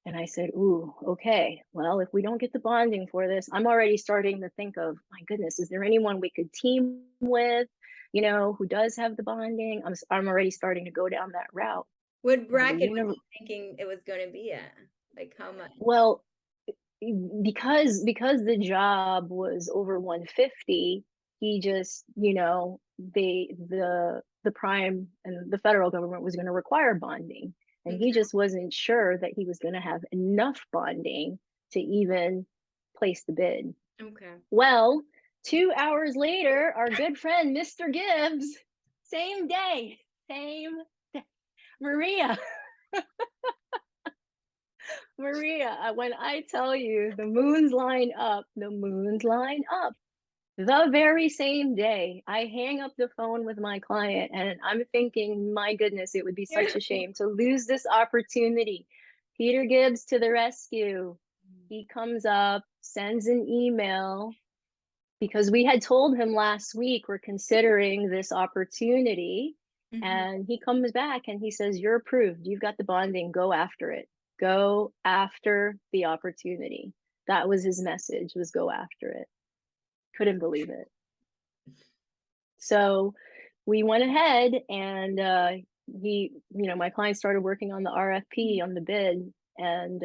S3: And I said, ooh, okay. Well, if we don't get the bonding for this, I'm already starting to think of, my goodness, is there anyone we could team with, you know, who does have the bonding? I'm already starting to go down that route.
S2: What
S3: Well, the
S2: bracket was
S3: universe,
S2: he thinking it was going to be at? Like how much?
S3: well, because the job was over 150, he just, you know, the prime and the federal government was going to require bonding, and
S2: Okay.
S3: he just wasn't sure that he was going to have enough bonding to even place the bid.
S2: Okay.
S3: Well, 2 hours later, our good friend Mr. Gibbs, same day, same day, Maria. Maria, when I tell you the moons line up, the moons line up. The very same day, I hang up the phone with my client, and I'm thinking, my goodness, it would be such a shame to lose this opportunity. Peter Gibbs to the rescue. He comes up, sends an email, because we had told him last week we're considering this opportunity.
S2: Mhm.
S3: And he comes back and he says, you're approved. You've got the bonding. Go after it. Go after the opportunity. That was his message, was go after it. Couldn't believe it. So we went ahead and you know, my client started working on the RFP, on the bid, and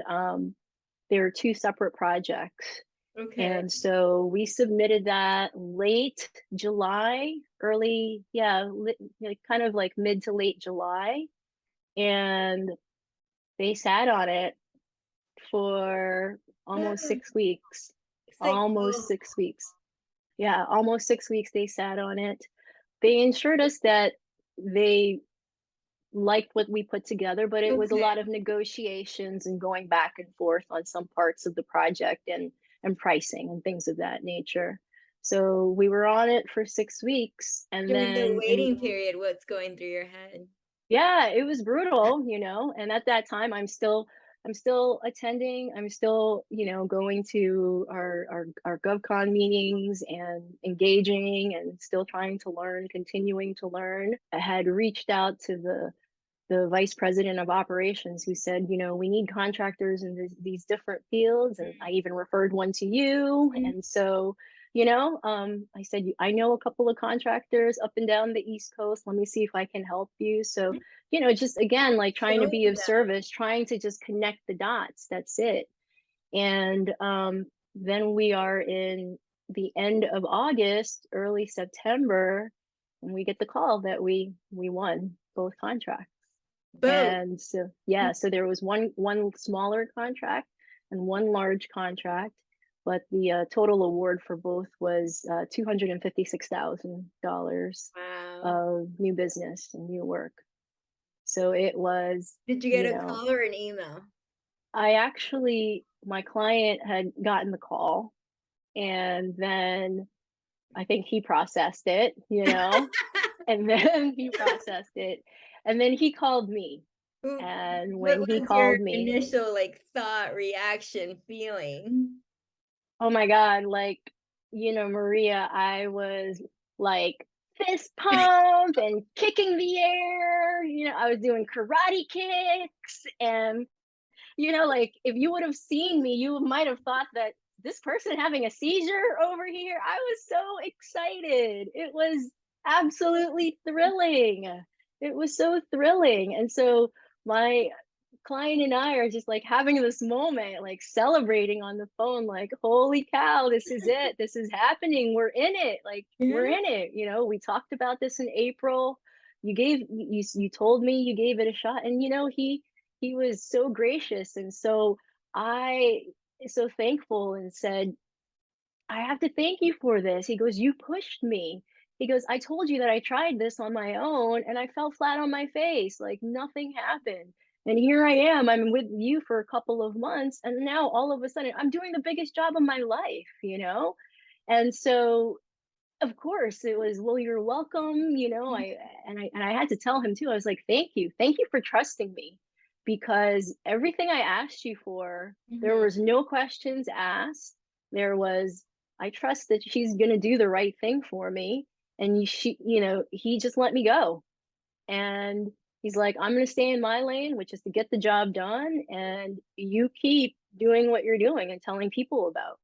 S3: there are two separate projects.
S2: Okay.
S3: And so we submitted that late July, early, yeah, like kind of like mid to late July. And they sat on it for almost 6 weeks.
S2: It's like,
S3: Almost
S2: oh,
S3: 6 weeks. Yeah, almost 6 weeks they sat on it. They ensured us that they liked what we put together, but it was a
S2: okay.
S3: lot of negotiations and going back and forth on some parts of the project, and pricing and things of that nature. So we were on it for 6 weeks, and
S2: During the
S3: then and
S2: waiting period, what's going through your head?
S3: yeah, it was brutal, you know. And at that time, I'm still attending. I'm still, you know, going to our GovCon meetings and engaging and still trying to learn, continuing to learn. I had reached out to the vice president of operations, who said, you know, we need contractors in these different fields. And I even referred one to you.
S2: Mhm.
S3: And so, you know, I said, I know a couple of contractors up and down the East Coast. Let me see if I can help you. So, you know, just again, like trying to
S2: Showing
S3: be of
S2: them.
S3: service, trying to just connect the dots. That's it. And then we are in the end of August, early September, and we get the call that we won both contracts.
S2: Boom.
S3: And so, yeah, so there was one smaller contract and one large contract, but the total award for both was $256,000
S2: Wow.
S3: of new business and new work. So it was,
S2: Did you get
S3: you
S2: a
S3: know,
S2: call or an email?
S3: my client had gotten the call, and then I think he processed it, you know, and then he processed it, and then he called me.
S2: Who-
S3: And
S2: What
S3: when he
S2: was your
S3: called me,
S2: initial like thought, reaction, feeling?
S3: oh my God, like, you know, Maria, I was like fist pump and kicking the air. You know, I was doing karate kicks. And, you know, like if you would have seen me, you might have thought that this person having a seizure over here. I was so excited. It was absolutely thrilling. It was so thrilling. And so my client and I are just like having this moment, like celebrating on the phone, like, holy cow, this is it. This is happening. We're in it. Like, we're
S2: Yeah.
S3: in it. You know, we talked about this in April. You told me you gave it a shot. And you know, he was so gracious. And so I so thankful and said, I have to thank you for this. He goes, you pushed me. He goes, I told you that I tried this on my own and I fell flat on my face. Like nothing happened. And here I am. I'm with you for a couple of months. And now all of a sudden I'm doing the biggest job of my life, you know? And so of course it was, well, you're welcome, you know. I had to tell him too. I was like, thank you. Thank you for trusting me because everything I asked you for, there
S2: Mhm.
S3: was no questions asked. There was, I trust that she's going to do the right thing for me. And you know, he just let me go. And he's like, I'm going to stay in my lane, which is to get the job done. And you keep doing what you're doing and telling people about.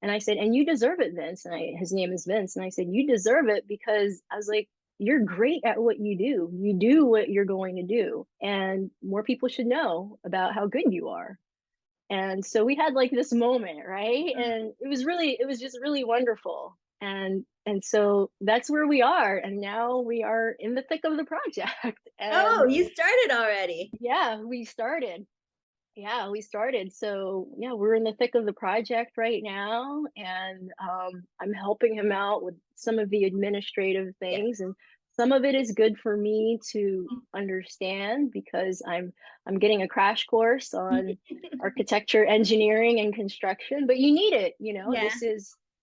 S3: And I said, and you deserve it, Vince. And his name is Vince. And I said, you deserve it because I was like, you're great at what you do. You do what you're going to do. And more people should know about how good you are. And so we had like this moment, right? And it was just really wonderful. And so that's where we are. And now we are in the thick of the project.
S2: Oh,
S3: And
S2: you started already.
S3: yeah, we started. Yeah, we started. So yeah, we're in the thick of the project right now, and I'm helping him out with some of the administrative
S2: Yeah.
S3: things, and some of it is good for me to understand because I'm getting a crash course on architecture, engineering, and construction. But you need it, you know.
S2: Yeah.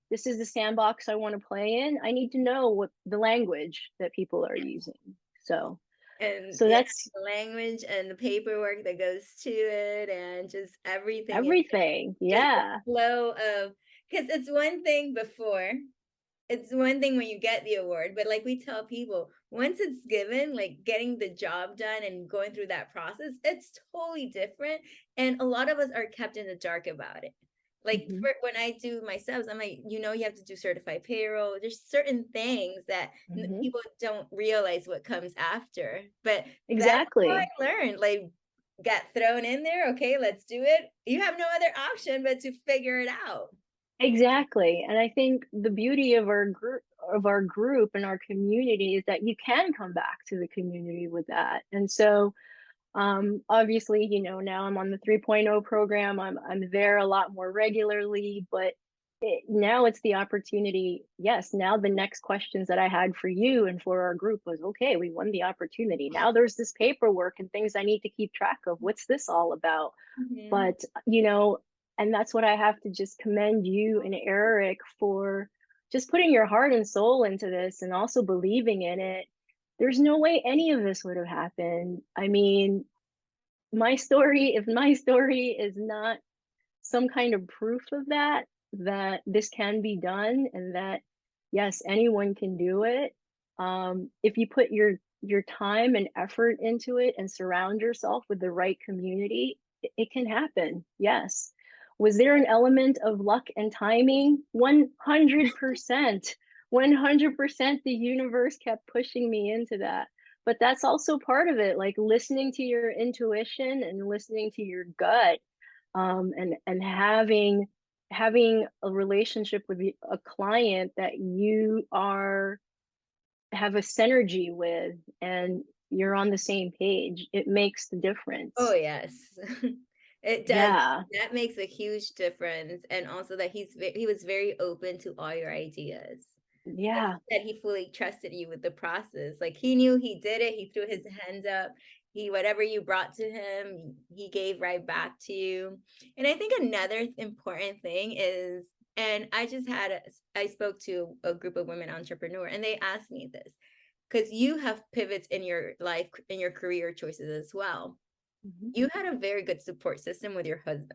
S3: This is the sandbox I want to play in. I need to know what the language that people are using. So
S2: And
S3: so
S2: yeah,
S3: that's
S2: the language and the paperwork that goes to it and just everything in it.
S3: everything.
S2: Just the
S3: Yeah.
S2: flow of, because it's one thing before, it's one thing when you get the award, but like we tell people, once it's given, like getting the job done and going through that process, it's totally different. And a lot of us are kept in the dark about it. Like
S3: Mhm.
S2: for when I do my subs, I'm like, you know, you have to do certified payroll. There's certain things that
S3: Mhm.
S2: people don't realize what comes after. But that's how
S3: Exactly.
S2: I learned. Like, got thrown in there. Okay, let's do it. You have no other option but to figure it out.
S3: Exactly. And I think the beauty of our group and our community is that you can come back to the community with that. And so obviously, you know, now I'm on the 3.0 program. I'm there a lot more regularly, but now it's the opportunity. Yes, now the next questions that I had for you and for our group was, okay, we won the opportunity. Now there's this paperwork and things I need to keep track of. What's this all about?
S2: Mhm.
S3: But, you know, and that's what I have to just commend you and Eric for just putting your heart and soul into this and also believing in it. There's no way any of this would have happened. I mean, if my story is not some kind of proof of that, that this can be done and that yes, anyone can do it. If you put your time and effort into it and surround yourself with the right community, it can happen. Yes. Was there an element of luck and timing? 100%. 100% the universe kept pushing me into that. But that's also part of it, like listening to your intuition and listening to your gut, and having a relationship with a client that you are have a synergy with and you're on the same page, it makes the
S2: Oh,
S3: difference.
S2: yes. It does.
S3: Yeah.
S2: That makes a huge difference, and also that he was very open to all your ideas. Like
S3: Yeah.
S2: you said, he fully trusted you with the process. Like he knew he did it. He threw his hands up. He whatever you brought to him, he gave right back to you. And I think another important thing is, and I spoke to a group of women entrepreneur, and they asked me this because you have pivots in your life, in your career choices as well.
S3: Mhm.
S2: You had a very good support system with your husband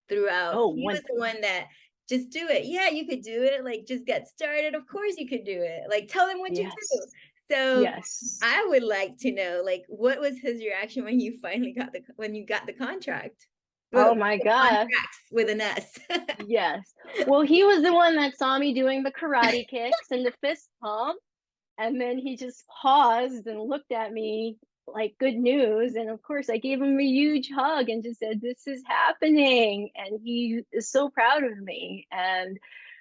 S2: throughout.
S3: Oh,
S2: He
S3: one.
S2: was the one that just do it. Yeah, you could do it. Like just get started. Of course you could do it. Like tell him what you do.
S3: Yes.
S2: So
S3: Yes.
S2: I would like to know, like, what was his reaction when you finally got when you got the contract?
S3: Oh
S2: Well,
S3: my gosh.
S2: contracts with an S.
S3: Yes. Well, he was the one that saw me doing the karate kicks and the fist pump. And then he just paused and looked at me like good news. And of course, I gave him a huge hug and just said, this is happening. And he is so proud of me. And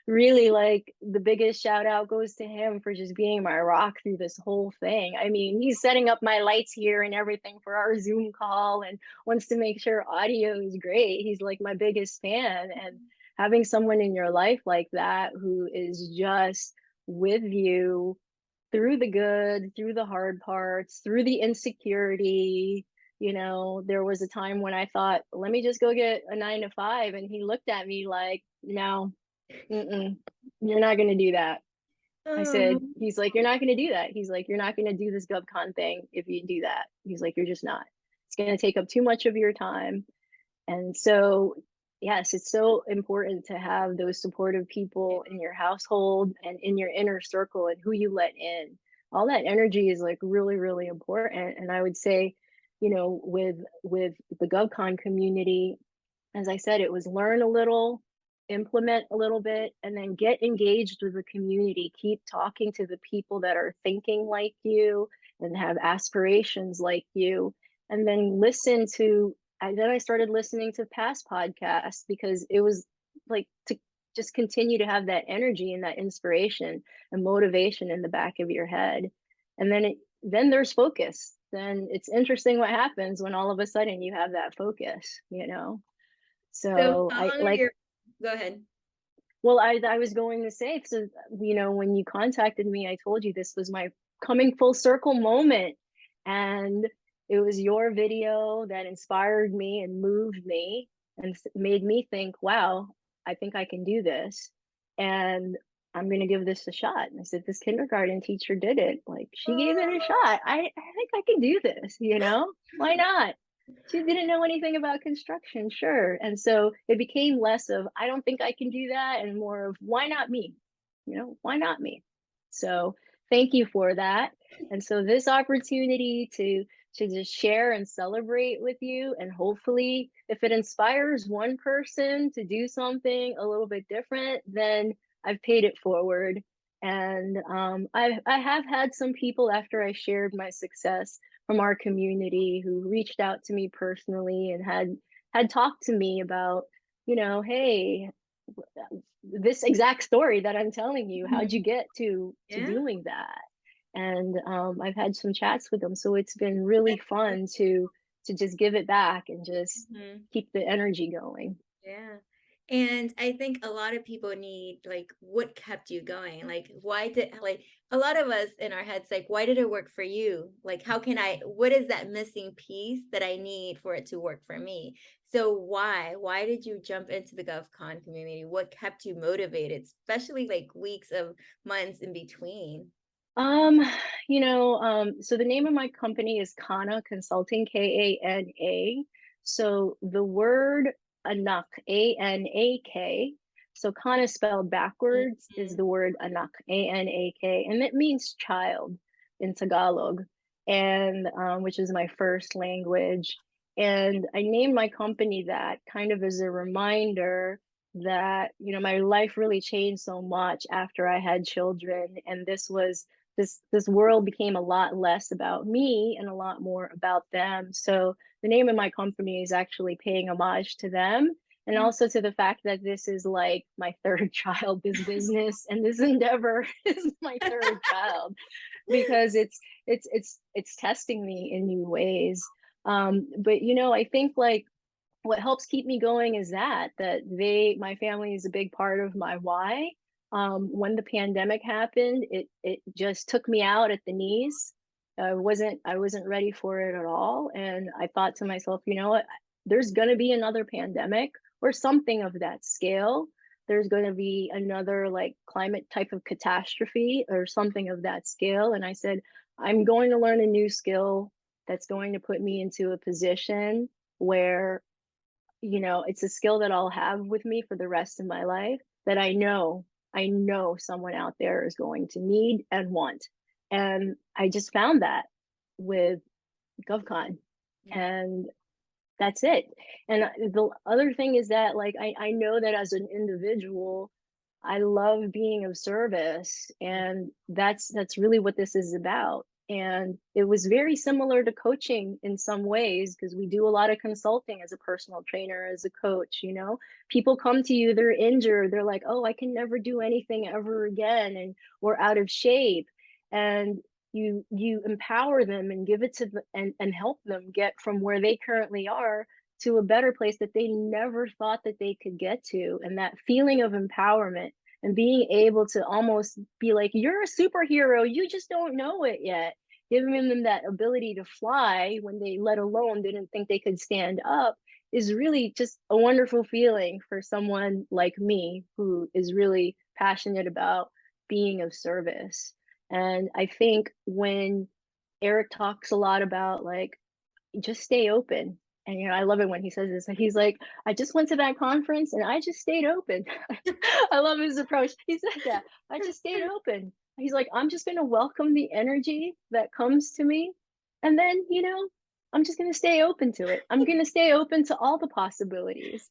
S3: really, like, the biggest shout out goes to him for just being my rock through this whole thing. I mean, he's setting up my lights here and everything for our Zoom call and wants to make sure audio is great. He's like my biggest fan. And having someone in your life like that who is just with you through the good, through the hard parts, through the insecurity. There was a time when I thought, let me just go get a 9 to 5. And he looked at me like, no, you're not going to do that. I said,
S2: Um,
S3: he's like, you're not going to do that. He's like, you're not going to do this Govcon thing if you do that. He's like, you're just not. It's going to take up too much of your time. And so, yes, it's so important to have those supportive people in your household and in your inner circle and who you let in. All that energy is like really, really important. And I would say, with the GovCon community, as I said, it was learn a little, implement a little bit, and then get engaged with the community. Keep talking to the people that are thinking like you and have aspirations like you. And then I started listening to past podcasts because it was like to just continue to have that energy and that inspiration and motivation in the back of your head. And then there's focus. Then it's interesting what happens when all of a. You have that focus.
S2: so
S3: So
S2: how
S3: I
S2: long are
S3: like,
S2: your, go ahead.
S3: well, I was going to say, so, when you contacted me, I told you this was my coming full circle moment. And it was your video that inspired me and moved me and made me think, wow, I think I can do this. And I'm going to give this a shot. And I said, this kindergarten teacher did it. Like, she gave it a shot. I think I can do this. Why not? She didn't know anything about construction, sure. And so it became less of, I don't think I can do that, and more of, why not me? Why not me? So thank you for that. And so this opportunity to just share and celebrate with you, and hopefully if it inspires one person to do something a little bit different, then I've paid it forward. And I have had some people after I shared my success from our community who reached out to me personally and had talked to me about, hey, this exact story that I'm telling you, how'd you get to
S2: Yeah.
S3: doing that? And I've had some chats with them, so it's been really fun to just give it back and just
S2: Mhm.
S3: keep the energy going.
S2: Yeah. And I think a lot of people need, like, what kept you going? Like, why did, like, a lot of us in our heads, like, why did it work for you? Like, what is that missing piece that I need for it to work for me? So why? Why did you jump into the GovCon community? What kept you motivated, especially like weeks of months in between?
S3: Um, so the name of my company is Kana Consulting, Kana. So the word Anak, Anak. So Kana spelled backwards is
S2: Mhm.
S3: the word Anak, Anak, and it means child in Tagalog, and which is my first language. And I named my company that kind of as a reminder that my life really changed so much after I had children, and this world became a lot less about me and a lot more about them. So the name of my company is actually paying homage to them, and also to the fact that this is like my third child. This business and this endeavor is my third child, because it's testing me in new ways. But I think, like, what helps keep me going is that my family is a big part of my why. When the pandemic happened, it just took me out at the knees. I wasn't ready for it at all, and I thought to myself, you know what, there's going to be another pandemic or something of that scale. There's going to be another, like, climate type of catastrophe or something of that scale. And I said, I'm going to learn a new skill that's going to put me into a position where, it's a skill that I'll have with me for the rest of my life, that I know someone out there is going to need and want. And I just found that with GovCon.
S2: Yeah.
S3: And that's it. And the other thing is that, like, I know that as an individual, I love being of service, and that's really what this is about. And it was very similar to coaching in some ways, because we do a lot of consulting as a personal trainer, as a coach, you know. People come to you, they're injured, they're like, oh, I can never do anything ever again, and we're out of shape. And you empower them and give it to them, and help them get from where they currently are to a better place that they never thought that they could get to. And that feeling of empowerment and being able to almost be like, you're a superhero, you just don't know it yet, giving them that ability to fly when they, let alone, didn't think they could stand up, is really just a wonderful feeling for someone like me who is really passionate about being of service. And I think when Eric talks a lot about like, just stay open. And you know, I love it when he says this. He's like, I just went to that conference and I just stayed open. I love his approach. He said that. I just stayed open. He's like, I'm just gonna welcome the energy that comes to me. And then, you know, I'm just gonna stay open to it. I'm gonna stay open to all the possibilities.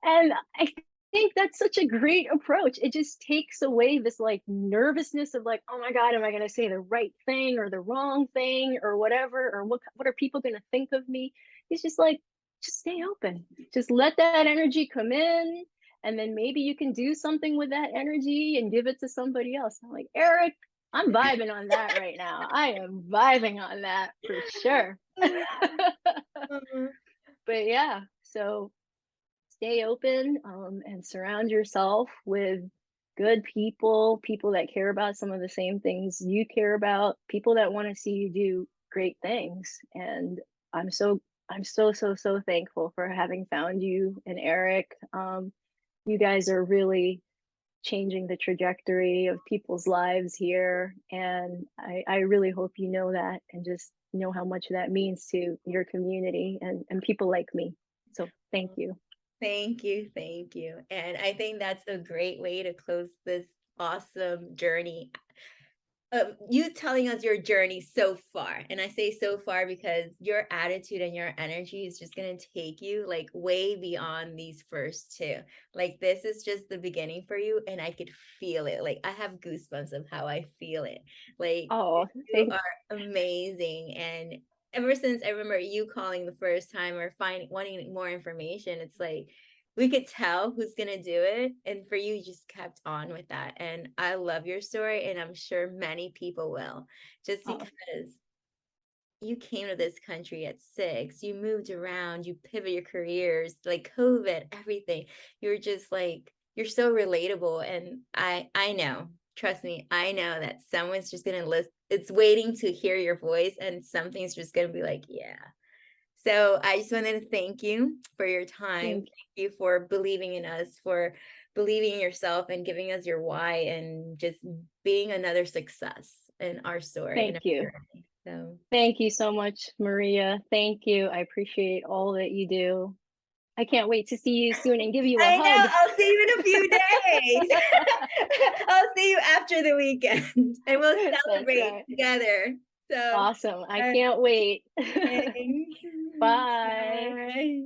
S3: And I think that's such a great approach. It just takes away this like nervousness of like, oh my God, am I going to say the right thing or the wrong thing or whatever? Or what are people going to think of me? It's just like, just stay open. Just let that energy come in. And then maybe you can do something with that energy and give it to somebody else. I'm like, Eric, I'm vibing on that right now. I am vibing on that for sure.
S2: Mhm.
S3: But yeah, so stay open, and surround yourself with good people, people that care about some of the same things you care about, people that want to see you do great things. And I'm so I'm so thankful for having found you and Eric. You guys are really changing the trajectory of people's lives here, and I really hope you know that, and just know how much that means to your community and people like me. So thank you.
S2: Thank you, thank you. And I think that's a great way to close this awesome journey. You telling us your journey so far. And I say so far because your attitude and your energy is just going to take you like way beyond these first two. Like, this is just the beginning for you. And I could feel it. Like, I have goosebumps of how I feel it. Like,
S3: Oh,
S2: you
S3: thank
S2: are amazing. And ever since I remember you calling the first time or wanting more information, it's like, we could tell who's gonna do it. And for you, you just kept on with that. And I love your story, and I'm sure many people will, just
S3: oh,
S2: because you came to this country at 6, you moved around, you pivot your careers, like COVID, everything. You're just like, you're so relatable. And I know, trust me, I know that someone's just gonna list, it's waiting to hear your voice, and something's just gonna be like, yeah. So I just wanted to thank you for your time.
S3: thank
S2: Thank you for believing in us, for believing in yourself and giving us your why, and just being another success in our story, in
S3: thank
S2: our
S3: you.
S2: journey. So
S3: Thank you so much, Maria. Thank you. I appreciate all that you do. I can't wait to see you soon and give you a
S2: I know,
S3: hug.
S2: I'll see you in a few days. I'll see you after the weekend and we'll
S3: That's
S2: celebrate
S3: right.
S2: together. So,
S3: Awesome. I
S2: uh,
S3: can't wait.
S2: thanks.
S3: Bye.
S2: Bye.